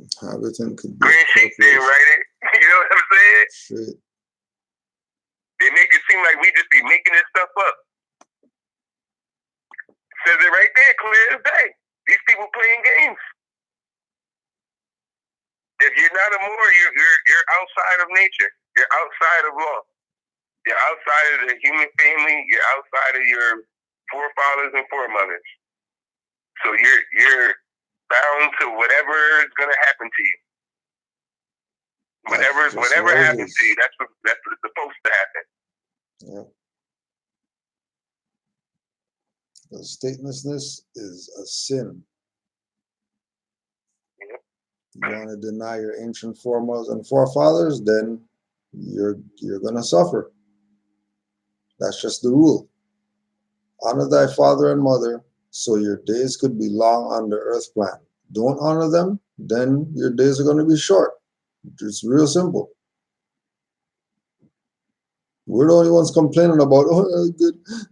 Inhabitant could be. Grant Sheik didn't write it. You know what I'm saying? Shit. They make it seem like we just be making this stuff up. Says it right there, clear as day. These people playing games. If you're not a Moor, you're outside of nature. You're outside of law. You're outside of the human family. You're outside of your forefathers and foremothers. So you're bound to whatever is going to happen to you. Whatever happens to you, that's what's supposed to happen. Yeah. Because statelessness is a sin. You want to deny your ancient foremothers and forefathers, then you're gonna suffer. That's just the rule. Honor thy father and mother, so your days could be long on the earth plan. Don't honor them, then your days are gonna be short. It's real simple. We're the only ones complaining about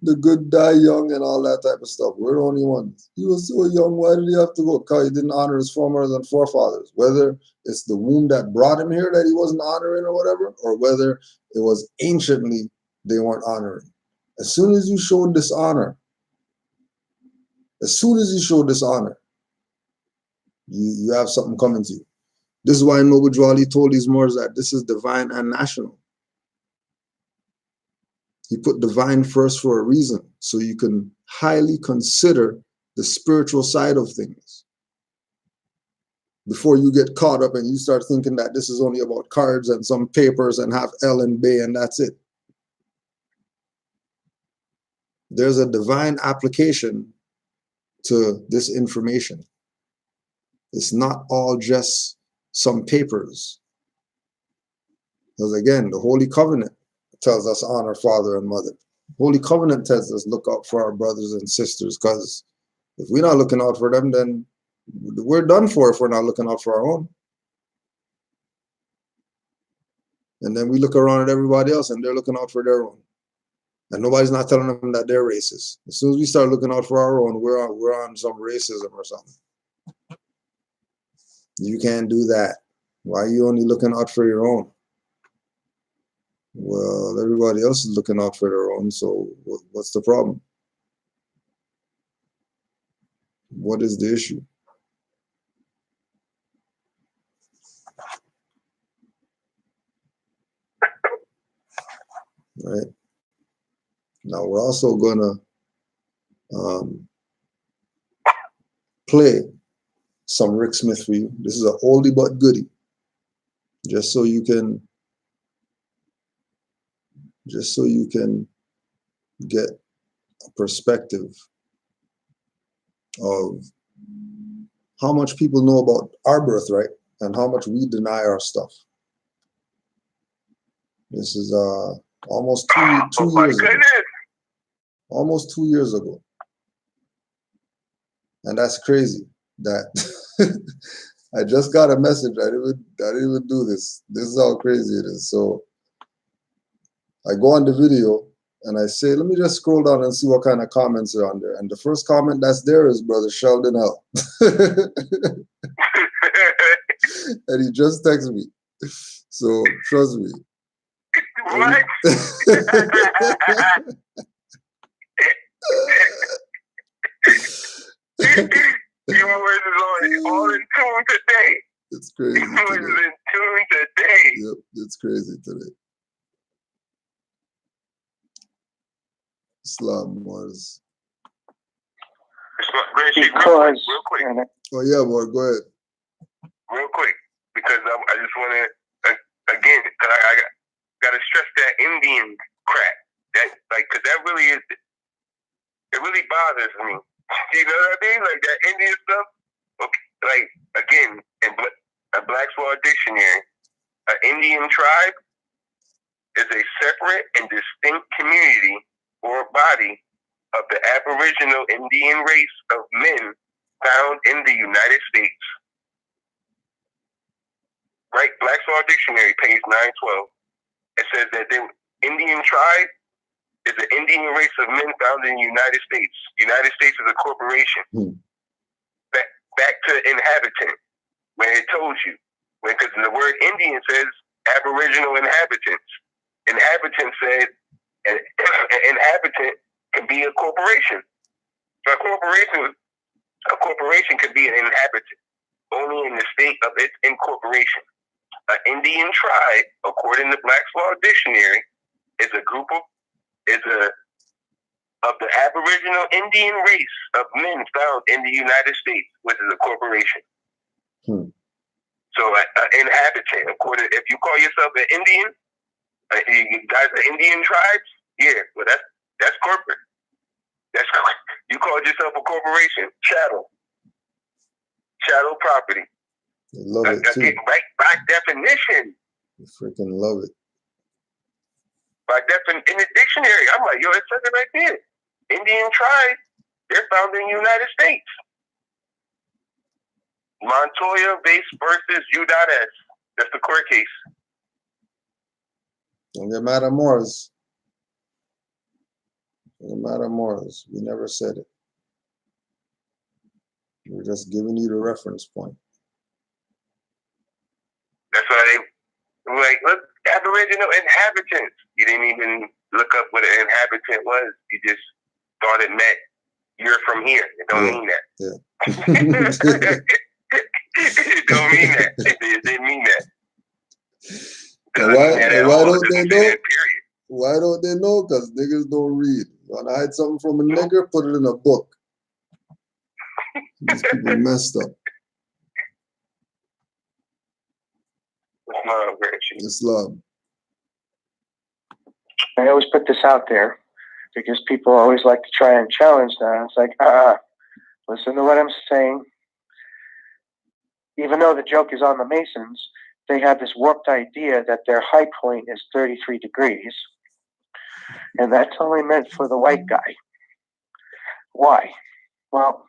the good die young and all that type of stuff. We're the only ones. He was so young, why did he have to go? Because he didn't honor his foremothers and forefathers. Whether it's the womb that brought him here that he wasn't honoring or whatever, or whether it was anciently they weren't honoring. As soon as you show dishonor, you have something coming to you. This is why Noble Drew Ali told these Moors that this is divine and national. He put divine first for a reason, so you can highly consider the spiritual side of things before you get caught up and you start thinking that this is only about cards and some papers and have L and B and that's it. There's a divine application to this information. It's not all just some papers. Because again, the Holy Covenant tells us honor father and mother. Holy Covenant tells us look out for our brothers and sisters, because if we're not looking out for them, then we're done for if we're not looking out for our own. And then we look around at everybody else and they're looking out for their own. And nobody's not telling them that they're racist. As soon as we start looking out for our own, we're on some racism or something. You can't do that. Why are you only looking out for your own? Well, everybody else is looking out for their own, so what's the problem? What is the issue? Right? Now we're also gonna play some Rick Smith for you. This is an oldie but goodie, just so you can get a perspective of how much people know about our birthright and how much we deny our stuff. This is almost two years ago. Almost 2 years ago. And that's crazy that I just got a message. I didn't even do this. This is how crazy it is. So I go on the video and I say, let me just scroll down and see what kind of comments are on there. And the first comment that's there is Brother Sheldon L. And he just texted me. So trust me. What? Humor is all in tune today. It's crazy. Humor is in tune today. Yep, it's crazy today. Islam was. Because, real quick. Oh yeah, boy, go ahead. Real quick, because I just want to again, because I got to stress that Indian crap. That because that really is. It really bothers me. You know what I mean? Like that Indian stuff. Okay, like again, in Black's Law Dictionary, an Indian tribe is a separate and distinct community or body of the Aboriginal Indian race of men found in the United States. Right? Black's Law Dictionary, page 912. It says that the Indian tribe is an Indian race of men found in the United States. United States is a corporation. Back to inhabitant, where it told you. Because the word Indian says Aboriginal inhabitants. Inhabitant said an inhabitant can be a corporation. So a corporation could be an inhabitant, only in the state of its incorporation. An Indian tribe, according to Black's Law Dictionary, is a group of the Aboriginal Indian race of men found in the United States, which is a corporation. So an inhabitant, according, if you call yourself an Indian, you guys are Indian tribes, yeah, well that's corporate. You called yourself a corporation, chattel property. They love it too. By definition. They freaking love it. In the dictionary, I'm like, yo, it says it right there. Indian tribe, they're found in the United States. Montoya base versus U.S. That's the court case. Don't get mad at Moors. Don't get mad at Moors. We never said it. We're just giving you the reference point. That's why they were like, look, Aboriginal inhabitants. You didn't even look up what an inhabitant was. You just thought it meant you're from here. It don't mean that. Yeah. It don't mean that. It didn't mean that. And why don't they know? Period. Why don't they know? Because niggas don't read. You want to hide something from a nigger? Put it in a book. These people messed up. Islam. I always put this out there because people always like to try and challenge that. It's like, listen to what I'm saying. Even though the joke is on the Masons, they have this warped idea that their high point is 33 degrees. And that's only meant for the white guy. Why? Well,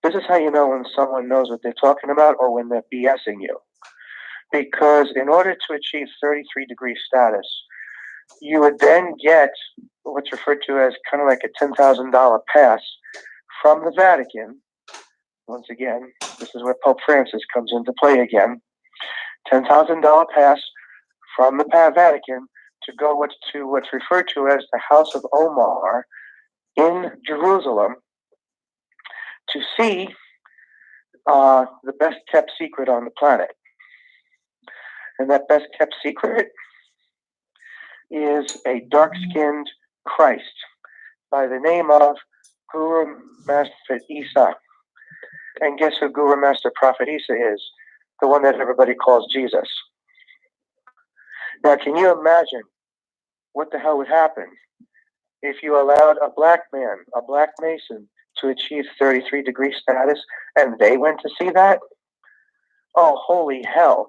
this is how you know when someone knows what they're talking about or when they're BSing you. Because in order to achieve 33-degree status, you would then get what's referred to as kind of like a $10,000 pass from the Vatican. Once again, this is where Pope Francis comes into play again. $10,000 pass from the Vatican to go to what's referred to as the House of Omar in Jerusalem to see the best kept secret on the planet. And that best kept secret is a dark-skinned Christ by the name of Guru Master Isa. And guess who Guru Master Prophet Isa is? The one that everybody calls Jesus. Now, can you imagine what the hell would happen if you allowed a black man, a black Mason, to achieve 33-degree status and they went to see that? Oh, holy hell.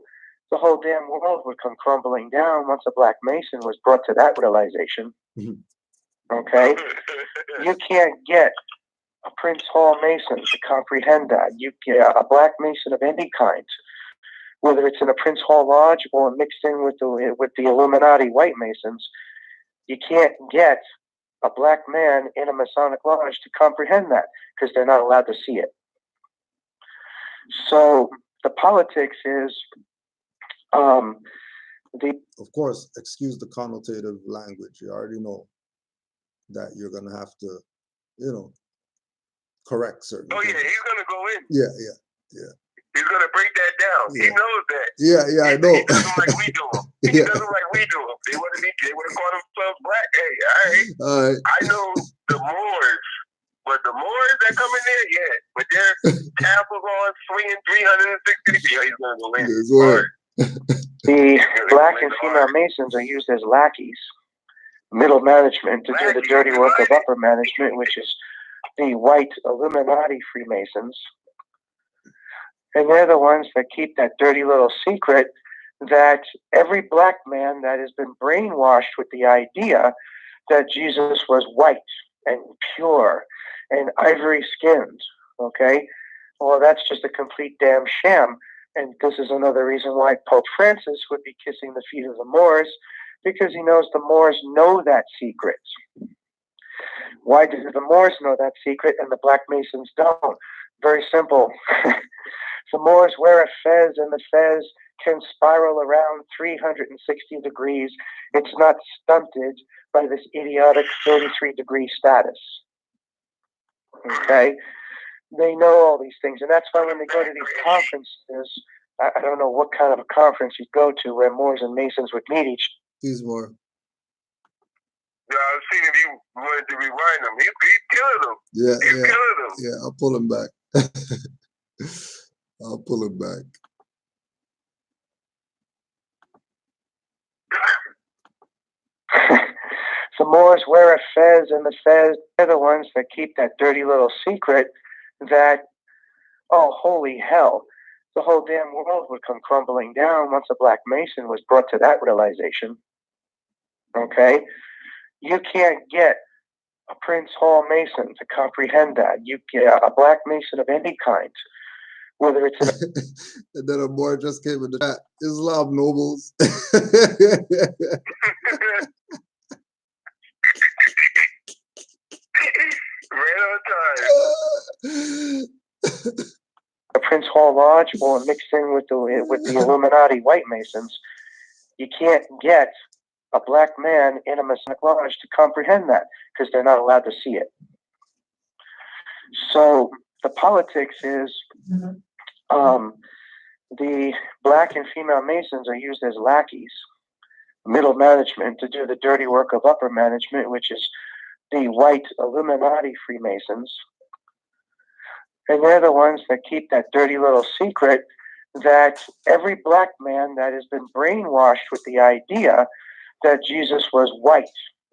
The whole damn world would come crumbling down once a black Mason was brought to that realization. Okay? You can't get a Prince Hall Mason to comprehend that. You get a black Mason of any kind, whether it's in a Prince Hall Lodge or mixed in with the Illuminati white Masons. You can't get a black man in a Masonic lodge to comprehend that because they're not allowed to see it. So the politics is of course, excuse the connotative language. You already know that you're going to have to, correct certain things. Yeah, he's going to go in. Yeah. He's going to break that down. Yeah. He knows that. Yeah, I know. He doesn't like we do him. He doesn't like we do him. They want to call themselves black. Hey, all right. I know the Moors. But the Moors that come in there, yeah. But their tassels on swinging 360 degrees. Yeah, he's going to go in. The black and female Masons are used as lackeys, middle management, to do the dirty work of upper management, which is the white Illuminati Freemasons. And they're the ones that keep that dirty little secret that every black man that has been brainwashed with the idea that Jesus was white and pure and ivory-skinned, okay? Well, that's just a complete damn sham. And this is another reason why Pope Francis would be kissing the feet of the Moors, because he knows the Moors know that secret. Why do the Moors know that secret and the Black Masons don't? Very simple. The Moors wear a fez, and the fez can spiral around 360 degrees. It's not stunted by this idiotic 33-degree status. Okay? They know all these things, and that's why when they go to these conferences, I don't know what kind of a conference you'd go to where Moors and Masons would meet each. He's more. Yeah, I've seen if you wanted to rewind them. He's killing them. Yeah, he's killing them. Yeah, I'll pull him back. I'll pull him back. The Moors wear a fez, and the fez, they're the ones that keep that dirty little secret that, oh, holy hell, the whole damn world would come crumbling down once a Black Mason was brought to that realization. Okay? You can't get a Prince Hall Mason to comprehend that. You get a Black Mason of any kind, whether it's and then a boy just came in the chat. Islam nobles. a Prince Hall Lodge or mixed in with the Illuminati white Masons, you can't get a black man in a Masonic lodge to comprehend that because they're not allowed to see it. So the politics is the black and female Masons are used as lackeys, middle management to do the dirty work of upper management, which is the white Illuminati Freemasons. And they're the ones that keep that dirty little secret that every black man that has been brainwashed with the idea that Jesus was white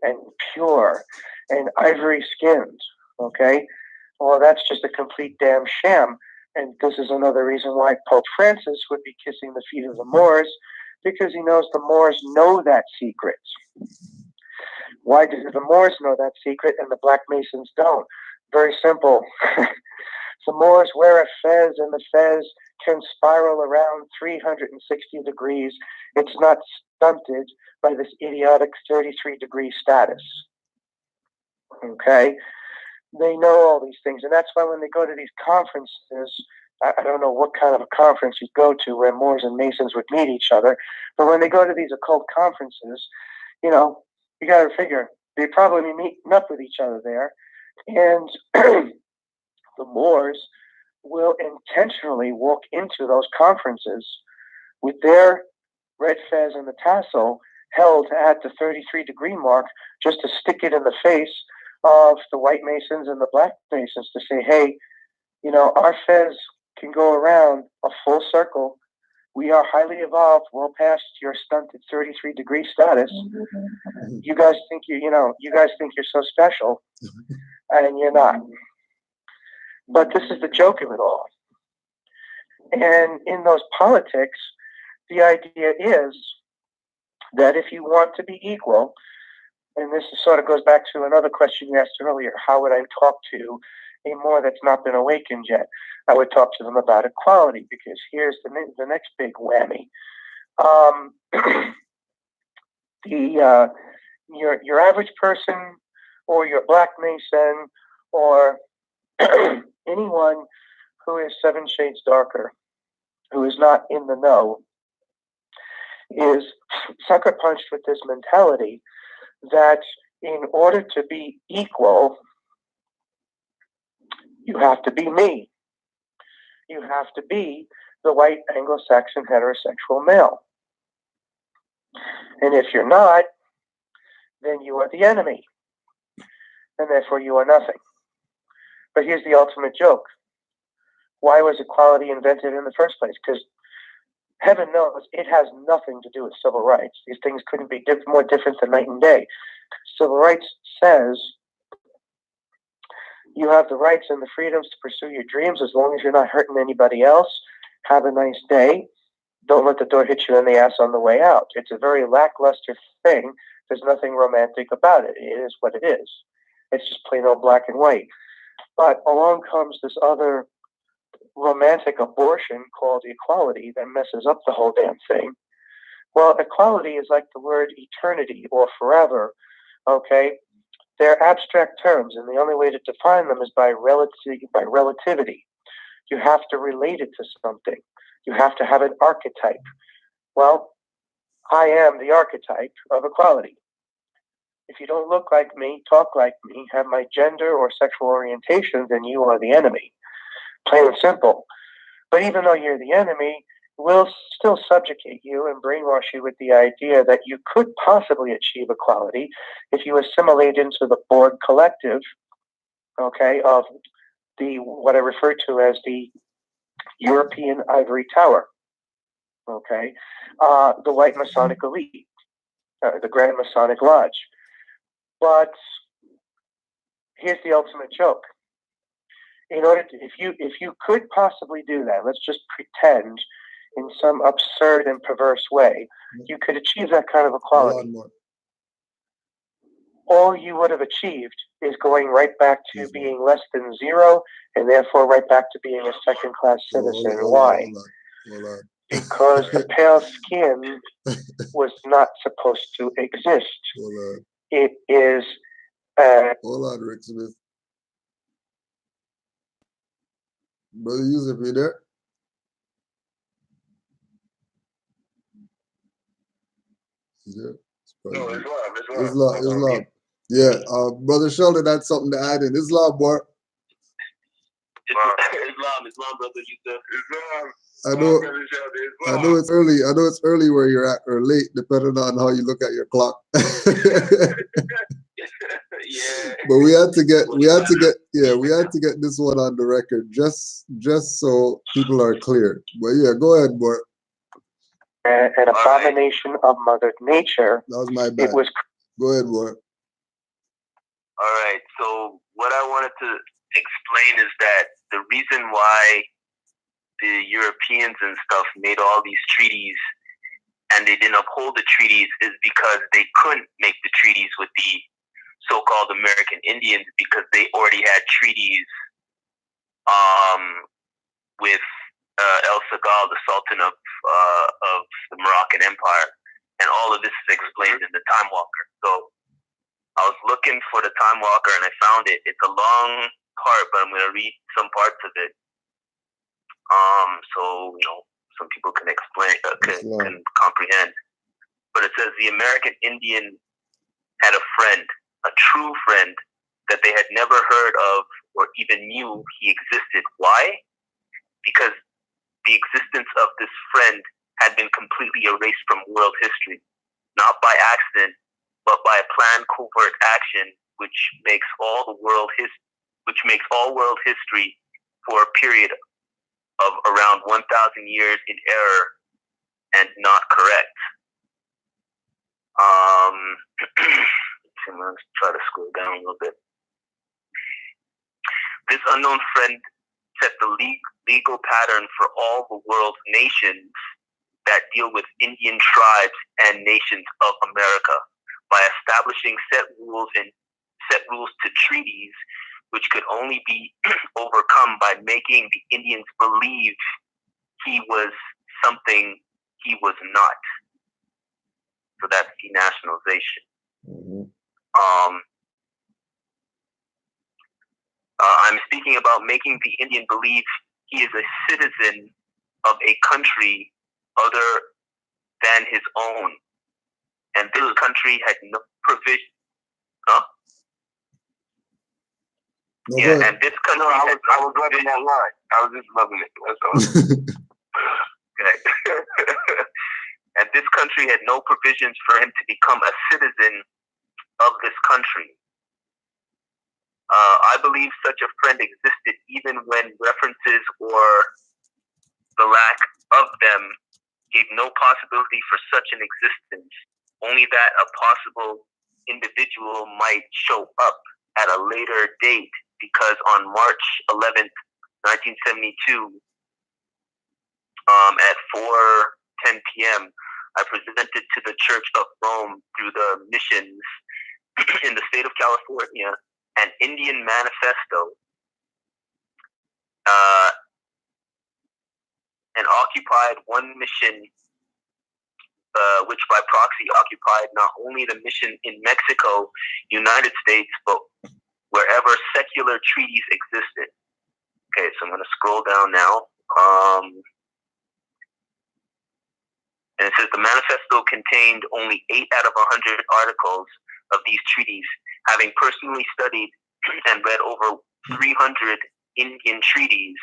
and pure and ivory skinned, okay? Well, that's just a complete damn sham. And this is another reason why Pope Francis would be kissing the feet of the Moors, because he knows the Moors know that secret. Why do the Moors know that secret and the Black Masons don't? Very simple. The Moors wear a fez, and the fez can spiral around 360 degrees. It's not stunted by this idiotic 33-degree status. Okay? They know all these things, and that's why when they go to these conferences, I don't know what kind of a conference you go to where Moors and Masons would meet each other, but when they go to these occult conferences, you know, you got to figure they probably be meeting up with each other there, and the Moors will intentionally walk into those conferences with their red fez and the tassel held at the 33-degree mark just to stick it in the face of the white Masons and the Black Masons to say, hey, you know, our fez can go around a full circle. We are highly evolved, well past your stunted 33-degree status. You guys think you guys think you're so special, and you're not. But this is the joke of it all. And in those politics, the idea is that if you want to be equal, and this sort of goes back to another question you asked earlier, how would I talk to a Moor that's not been awakened yet? I would talk to them about equality, because here's the next big whammy. Your average person, or your Black Mason, or anyone who is 7 shades darker, who is not in the know, is sucker punched with this mentality that in order to be equal, you have to be me. You have to be the white Anglo-Saxon heterosexual male. And if you're not, then you are the enemy. And therefore you are nothing. But here's the ultimate joke. Why was equality invented in the first place? Because heaven knows it has nothing to do with civil rights. These things couldn't be more different than night and day. Civil rights says you have the rights and the freedoms to pursue your dreams as long as you're not hurting anybody else. Have a nice day. Don't let the door hit you in the ass on the way out. It's a very lackluster thing. There's nothing romantic about it. It is what it is. It's just plain old black and white. But along comes this other romantic abortion called equality that messes up the whole damn thing. Well, equality is like the word eternity or forever, okay? They're abstract terms, and the only way to define them is by relativity. You have to relate it to something. You have to have an archetype. Well, I am the archetype of equality. If you don't look like me, talk like me, have my gender or sexual orientation, then you are the enemy. Plain and simple. But even though you're the enemy, we'll still subjugate you and brainwash you with the idea that you could possibly achieve equality if you assimilate into the Borg collective, okay, of the what I refer to as the European Ivory Tower, okay, the White Masonic Elite, the Grand Masonic Lodge. But here's the ultimate joke. In order to, if you could possibly do that, let's just pretend in some absurd and perverse way, you could achieve that kind of equality. All you would have achieved is going right back to being less than zero, and therefore right back to being a second-class citizen. Why? Because the pale skin was not supposed to exist. It is. Hold on, Rick Smith. Brother Yusuf, you there? You there? Islam. Yeah, Brother Sheldon had something to add in. Islam, boy. Islam, brother Yusuf. I know it's early. I know it's early where you're at, or late, depending on how you look at your clock. Yeah. But we had to get this one on the record just so people are clear. But yeah, go ahead, Bart. An abomination of Mother Nature. That was my bad. Go ahead, Bart. All right. So what I wanted to explain is that the reason why the Europeans and stuff made all these treaties and they didn't uphold the treaties is because they couldn't make the treaties with the so-called American Indians because they already had treaties with El Sagal, the Sultan of the Moroccan Empire, and all of this is explained in the Time Walker. So I was looking for the Time Walker and I found it. It's a long part, but I'm going to read some parts of it. So some people can explain, can comprehend. But it says the American Indian had a friend, a true friend, that they had never heard of or even knew he existed. Why? Because the existence of this friend had been completely erased from world history, not by accident, but by a planned covert action, which makes all world history for a period of around 1,000 years in error and not correct. Let's try to scroll down a little bit. This unknown friend set the legal pattern for all the world's nations that deal with Indian tribes and nations of America by establishing set rules to treaties which could only be overcome by making the Indians believe he was something he was not. So that's denationalization. Mm-hmm. I'm speaking about making the Indian believe he is a citizen of a country other than his own. And this country had no provision. Huh? Okay. Yeah, and this country I was loving that line. I was just loving it. That's all. Okay. And this country had no provisions for him to become a citizen of this country. I believe such a friend existed even when references or the lack of them gave no possibility for such an existence, only that a possible individual might show up at a later date, because on March 11th, 1972, at 4:10 p.m., I presented to the Church of Rome through the missions in the state of California an Indian manifesto and occupied one mission, which by proxy occupied not only the mission in Mexico, United States, but wherever secular treaties existed. Okay, so I'm going to scroll down now. And it says the manifesto contained only 8 out of 100 articles of these treaties. Having personally studied and read over 300 Indian treaties,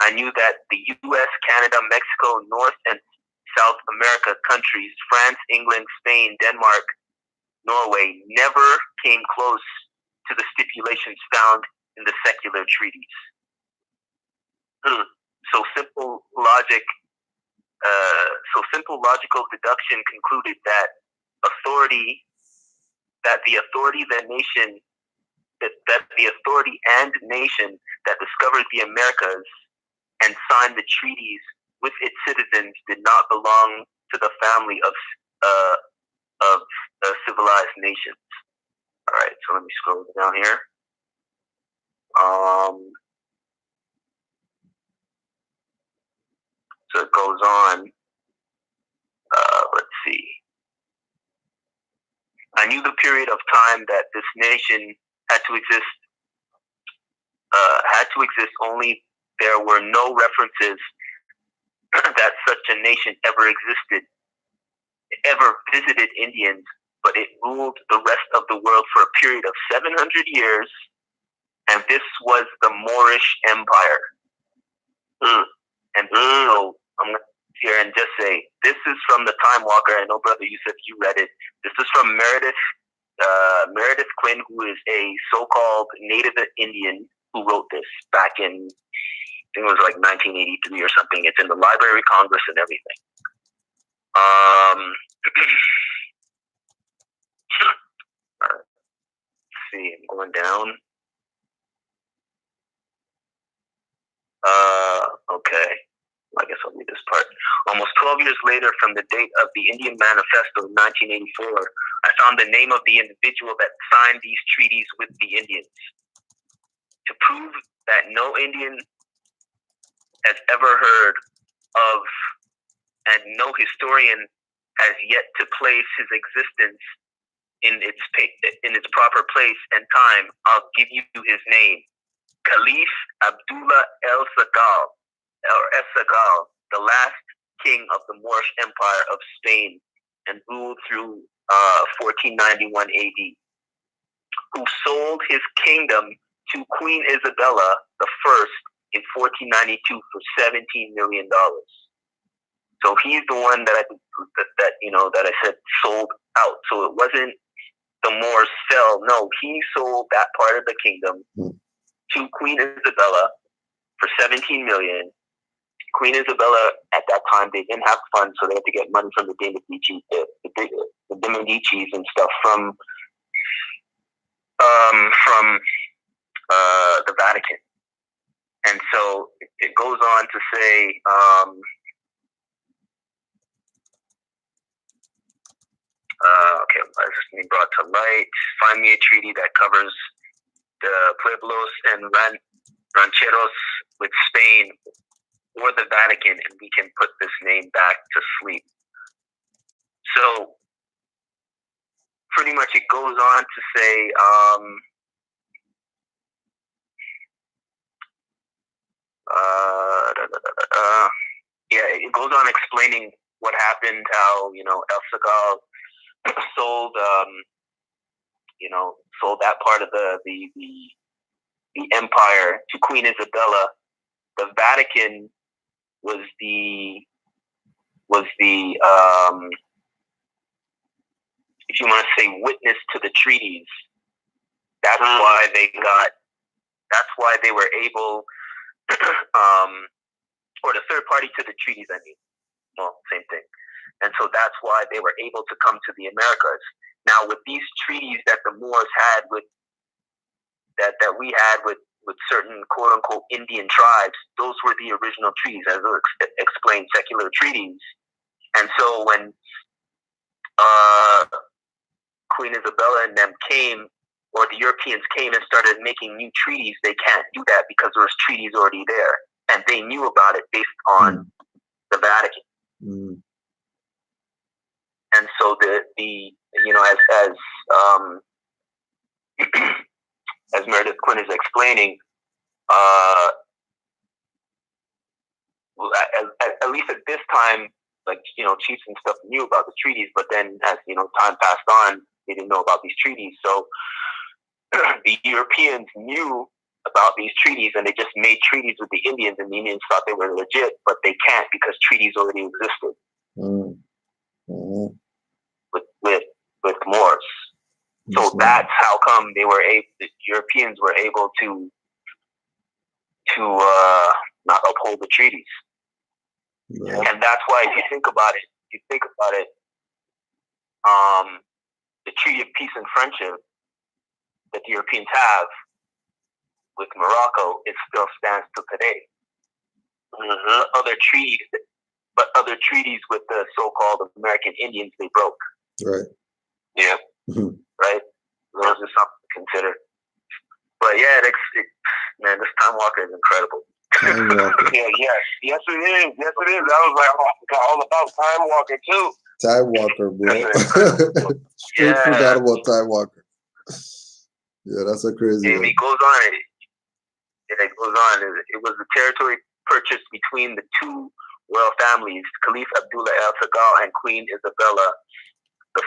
I knew that the U.S., Canada, Mexico, North and South America countries, France, England, Spain, Denmark, Norway, never came close to the stipulations found in the secular treaties. So simple logical deduction concluded that the authority and nation that discovered the Americas and signed the treaties with its citizens did not belong to the family of civilized nations. All right, so let me scroll down here. So it goes on. Let's see. I knew the period of time that this nation had to exist. Only there were no references that such a nation ever existed, ever visited Indians, but it ruled the rest of the world for a period of 700 years, and this was the Moorish Empire. And so I'm gonna sit here and just say this is from the Time Walker. I know, brother Yusuf, you read it. This is from Meredith Quinn, who is a so-called Native Indian who wrote this back in, I think it was like 1983 or something. It's in the Library of Congress and everything. Let's see, I'm going down. Okay. I guess I'll read this part. Almost 12 years later from the date of the Indian Manifesto of 1984, I found the name of the individual that signed these treaties with the Indians. To prove that no Indian has ever heard of and no historian has yet to place his existence in its proper place and time, I'll give you his name. Caliph Abdullah el-Sagal, the last king of the Moorish Empire of Spain and ruled through 1491 AD, who sold his kingdom to Queen Isabella I in 1492 for $17 million. So he's the one that I said sold out. So it wasn't the Moors fell. No, he sold that part of the kingdom to Queen Isabella for $17 million. Queen Isabella at that time, they didn't have funds, so they had to get money from the De Medici, the De Medicis and stuff from the Vatican. And so it goes on to say, okay, why is this being brought to light? Find me a treaty that covers the Pueblos and Rancheros with Spain or the Vatican, and we can put this name back to sleep. So pretty much it goes on to say, it goes on explaining what happened, how, El Sagal sold, sold that part of the empire to Queen Isabella. The Vatican was the if you want to say witness to the treaties. That's why they were able, or the third party to the treaties, I mean. Well, same thing. And so that's why they were able to come to the Americas. Now, with these treaties that the Moors had that we had with certain quote unquote Indian tribes, those were the original treaties, as explained, secular treaties. And so when Queen Isabella and them came, or the Europeans came and started making new treaties, they can't do that because there was treaties already there, and they knew about it based on the Vatican. And so as Meredith Quinn is explaining, at least at this time, chiefs and stuff knew about the treaties, but then as time passed on, they didn't know about these treaties. So the Europeans knew about these treaties, and they just made treaties with the Indians, and the Indians thought they were legit, but they can't because treaties already existed with Moors. So that's how come the Europeans were able to not uphold the treaties. Right. And that's why, if you think about it, the Treaty of Peace and Friendship that the Europeans have with Morocco, it still stands to today. Other treaties with the so-called American Indians, they broke. Right. Yeah. Right. Those are something to consider. But yeah, man, this Time Walker is incredible. Time Walker. Yes it is. I was like, I forgot all about Time Walker too. Time Walker, bro. Straight forgot about Time Walker. Yeah, that's a crazy one. It goes on. It goes on. It was the territory purchased between the two royal families, Caliph Abdullah el-Sagal and Queen Isabella I,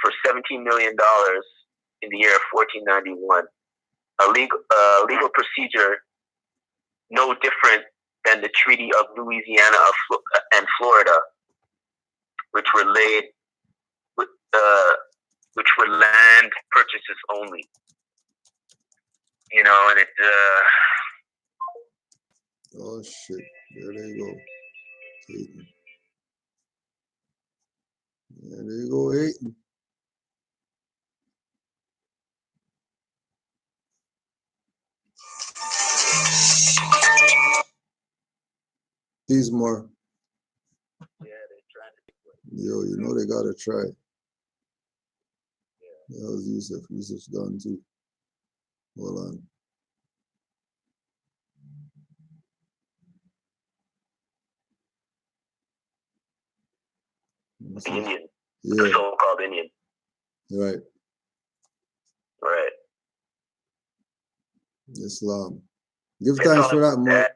for $17 million in the year of 1491. A legal procedure no different and the Treaty of Louisiana and Florida, which were which were land purchases only. You know, and it. Oh shit! There they go, Hayden. There they go, Hayden. He's more. Yo, you know they gotta try. That was Yusuf. Yusuf's gone too. Hold on. Indian. Yeah. The so-called Indian. Right. Right. Islam. Give thanks for that, Mark.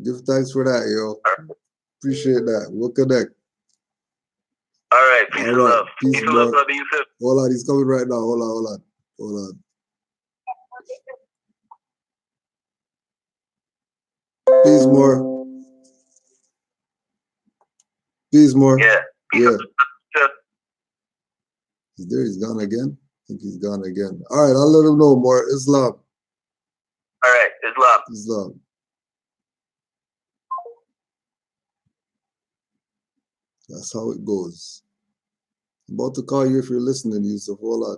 Give thanks for that, yo. Appreciate that. We'll connect. All right. Peace and love. Peace and love, brother Yusuf. Hold on. He's coming right now. Hold on. Peace, more. Peace, more. Yeah. Yeah. He's there. He's gone again. I think he's gone again. All right. I'll let him know more. Islam. All right. Islam. Islam. That's how it goes. I'm about to call you if you're listening, Yusuf. Hold on.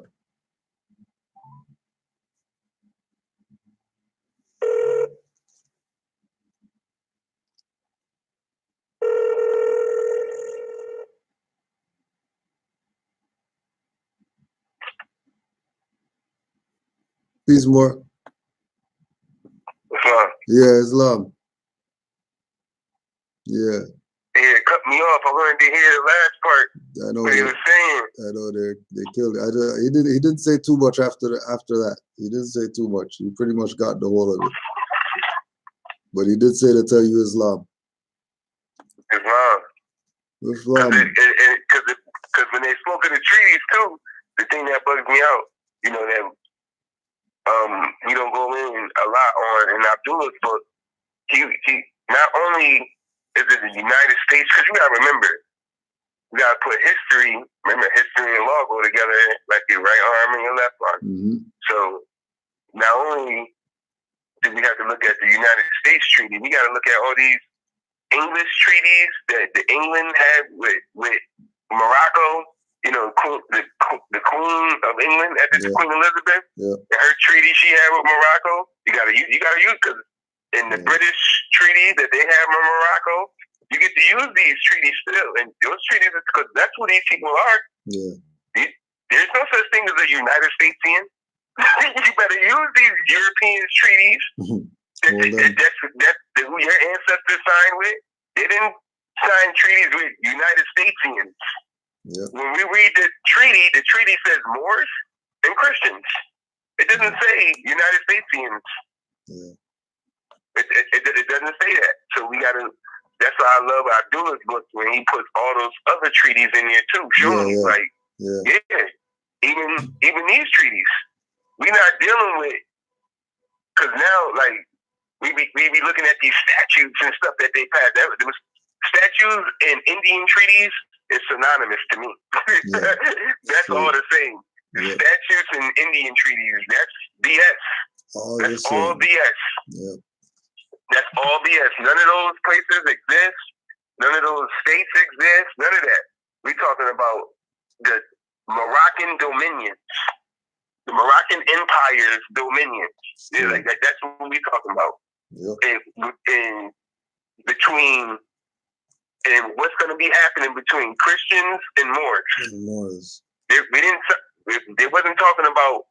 Peace, more. Islam. Yeah, Islam. Yeah. Yeah, cut me off. I wanted to hear the last part. I know what he was saying. I know they killed it. He didn't say too much after that. He didn't say too much. He pretty much got the whole of it. But he did say to tell you Islam. Islam. Islam. Because when they spoke of the treaties too, the thing that bugs me out, you know, that we don't go in a lot on in Abdullah's book. He not only is it the United States, because you gotta remember, we gotta put history. Remember, history and law go together like your right arm and your left arm. Mm-hmm. So not only do we have to look at the United States treaty, we gotta look at all these English treaties that the England had with Morocco. You know, the Queen of England, Queen Elizabeth, her treaty she had with Morocco. You gotta use because in the British treaty that they have with Morocco, you get to use these treaties still, and those treaties is because that's who these people are. Yeah. There's no such thing as a United Statesian. You better use these European treaties that who your ancestors signed with. They didn't sign treaties with United Statesians. Yep. When we read the treaty says Moors and Christians. It doesn't say United Statesians. Yeah. It doesn't say that. So we gotta. That's why I love Abdullah's book when he puts all those other treaties in there too, showing even these treaties, we're not dealing with. Because now, like we be looking at these statutes and stuff that they passed. There was statues and Indian treaties is synonymous to me. That's all the same. The statutes and Indian treaties, that's BS. That's all BS. Yeah. That's all BS. None of those places exist. None of those states exist. None of that. We're talking about the Moroccan dominions. The Moroccan Empire's dominions. Yeah, like that's what we're talking about. Yep. And what's going to be happening between Christians and Moors. They wasn't talking about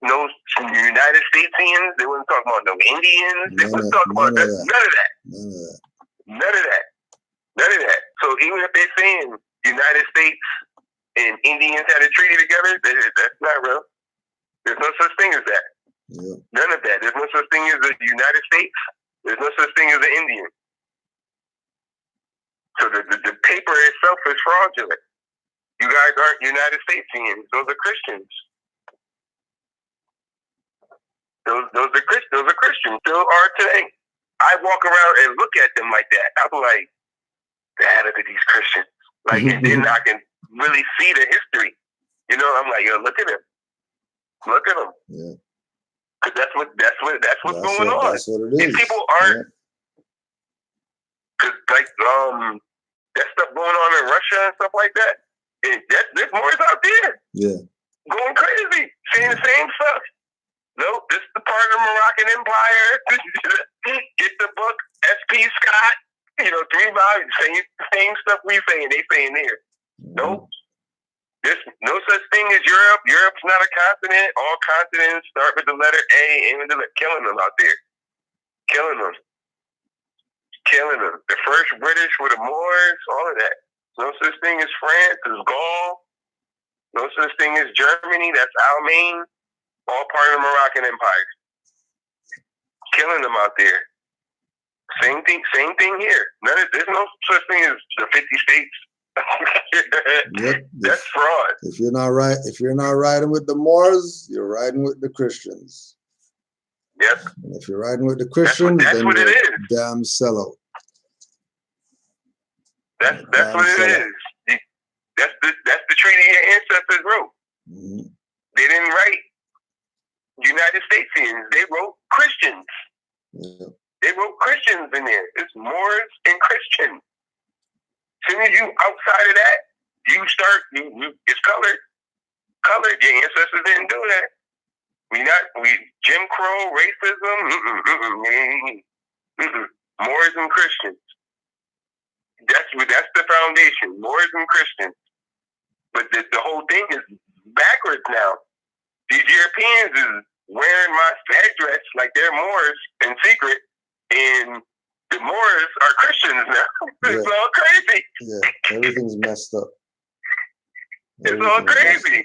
no United Statesians. They wasn't talking about no Indians. They wasn't talking about none of that. None of that. So even if they're saying United States and Indians had a treaty together, that's not real. There's no such thing as that. Yep. None of that. There's no such thing as the United States. There's no such thing as the Indian. So the paper itself is fraudulent. You guys aren't United Statesians. Those are Christians. Those are Christians. Still are today. I walk around and look at them like that. I'm like, damn, look at these Christians. Like, and then I can really see the history. You know, I'm like, yo, look at them. Look at them. Yeah. Cause that's what's going on. That's what it is. These people aren't. Cause like that stuff going on in Russia and stuff like that. There's Moors out there. Yeah. Going crazy, saying the same stuff. Nope, this is the part of the Moroccan Empire. Get the book, S.P. Scott. 3 volumes saying the same stuff we saying. They saying there. Nope. There's no such thing as Europe. Europe's not a continent. All continents start with the letter A, and killing them out there. Killing them. The first British were the Moors, all of that. No such thing as France, as Gaul. No such thing as Germany, that's Almain. All part of the Moroccan Empire. Killing them out there. Same thing here. There's no such thing as the 50 states. Yep. That's fraud. If you're not riding with the Moors, you're riding with the Christians. Yep. And if you're riding with the Christians, then you're a damn sellout. That's what it is. That's the treaty your ancestors wrote. Mm-hmm. They didn't write United Statesians. They wrote Christians. Yeah. They wrote Christians in there. It's Moors and Christians. As soon as you outside of that, you start. It's colored. Your ancestors didn't do that. We Jim Crow, racism. Moors and Christians. That's the foundation. Moors and Christians. But the whole thing is backwards now. These Europeans is wearing my headdress like they're Moors in secret, and the Moors are Christians now. It's all crazy. Yeah, everything's messed up. It's all crazy.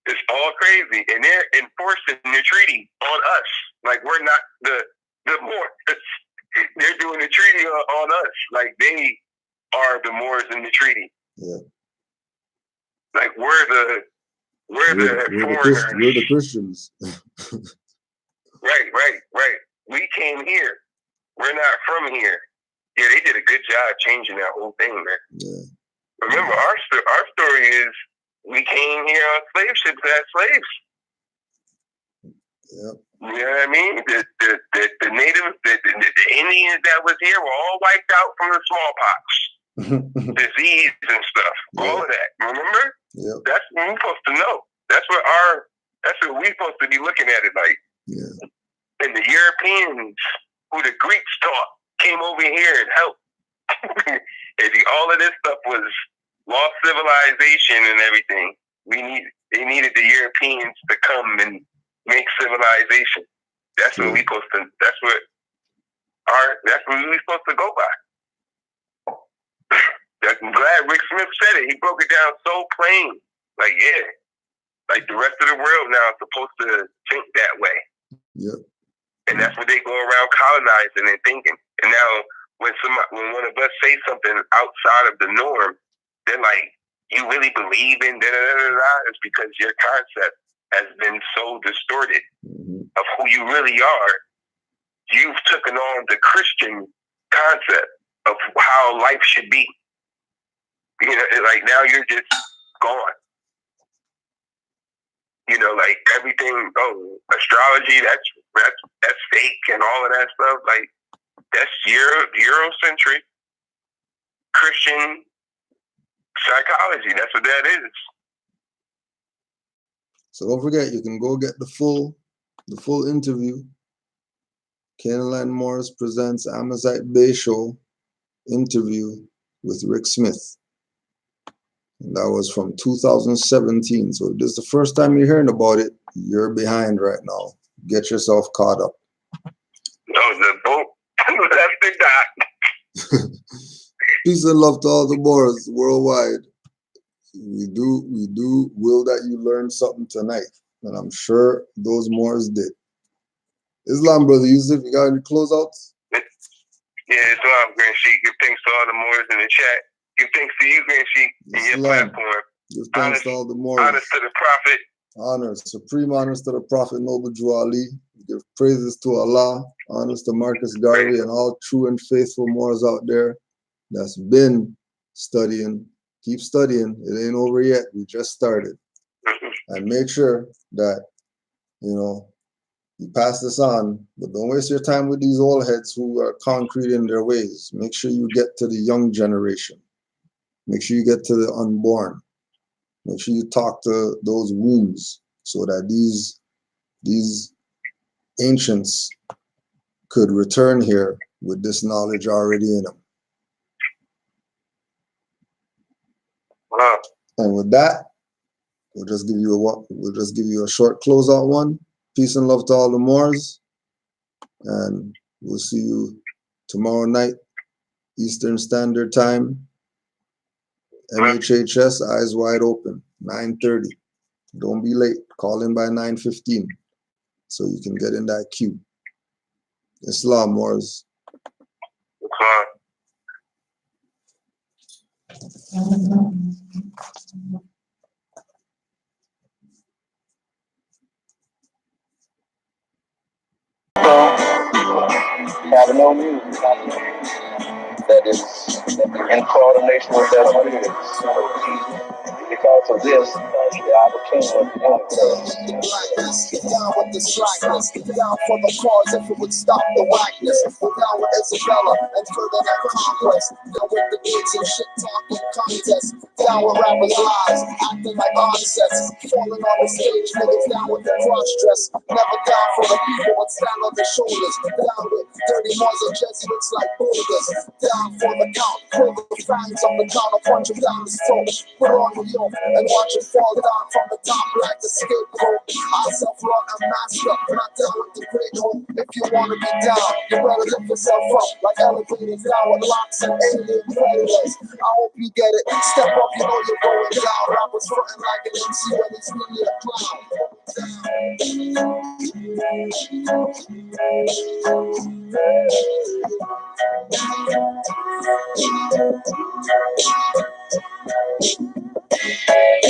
It's all crazy, and they're enforcing the treaty on us. Like we're not the Moors. They're doing the treaty on us. Like they are the Moors in the treaty. Yeah. Like we're the foreigners. We're the Christians. Right. We came here. We're not from here. Yeah, they did a good job changing that whole thing, man. Yeah. Remember, our story is we came here on slave ships as slaves. Yep. You know what I mean? The natives, the Indians that was here were all wiped out from the smallpox, disease and stuff. Yeah. All of that. Remember? Yep. That's what we're supposed to know. That's what we're supposed to be looking at it like. Yeah. And the Europeans, who the Greeks taught, came over here and helped. And all of this stuff was lost civilization and everything. They needed the Europeans to come and make civilization. That's what we supposed to. That's what we supposed to go by. I'm glad Rick Smith said it. He broke it down so plain. Like the rest of the world now is supposed to think that way. Yep. And that's what they go around colonizing and thinking. And now when one of us say something outside of the norm, they're like, "You really believe in da-da-da-da-da?" It's because your concept has been so distorted of who you really are. You've taken on the Christian concept of how life should be. You know, like now you're just gone. You know, like everything, astrology, that's fake and all of that stuff. Like that's Eurocentric Christian psychology. That's what that is. So don't forget, you can go get the full interview. Canaanland Moors presents Amazite Bay Show interview with Rick Smith. And that was from 2017. So if this is the first time you're hearing about it, you're behind right now. Get yourself caught up. No, the boat left the dock. Peace and love to all the Moors worldwide. We do will that you learn something tonight. And I'm sure those Moors did. Islam, Brother Yusuf, you got any closeouts? Yeah, Islam, Grand Sheik. Give thanks to all the Moors in the chat. Give thanks to you, Grand Sheik, and your platform. Give thanks to all the Moors. Honest to the Prophet. Honors, supreme honors to the Prophet Noble Jew Ali. Give praises to Allah. Honors to Marcus Garvey and all true and faithful Moors out there that's been studying. Keep studying. It ain't over yet. We just started. And make sure that, you pass this on, but don't waste your time with these old heads who are concrete in their ways. Make sure you get to the young generation. Make sure you get to the unborn. Make sure you talk to those wombs so that these ancients could return here with this knowledge already in them. And with that, we'll just give you a short closeout one. Peace and love to all the Moors, and we'll see you tomorrow night, Eastern Standard Time. MHHS, eyes wide open, 9:30. Don't be late. Call in by 9:15 so you can get in that queue. Islam, Moors. Have no music that is in coordination with their beliefs. Because of this, I became what the Blackness, down with the slackness, down for the cause if it would stop the whackness. Down with Isabella and Ferdinand Conquest. Down with the kids and shit talking contests. Down with rappers' lies, acting like onsets. Falling on the stage, niggas down with the cross dress. Never down for the people, but stand on their shoulders. Down with dirty Moors and Jesuits like boulders. Down for the count, pull the fangs on the counter, punch him down his throat. Put on the yoke and watch it fall down from the top like the scapegoat. I self-run a master, not down with the great hope. If you want to be down, you better lift yourself up like elevators down with locks and alien predators. I hope you get it. Step up, you know you're going down. Rappers fronting like an MC when he's really a clown.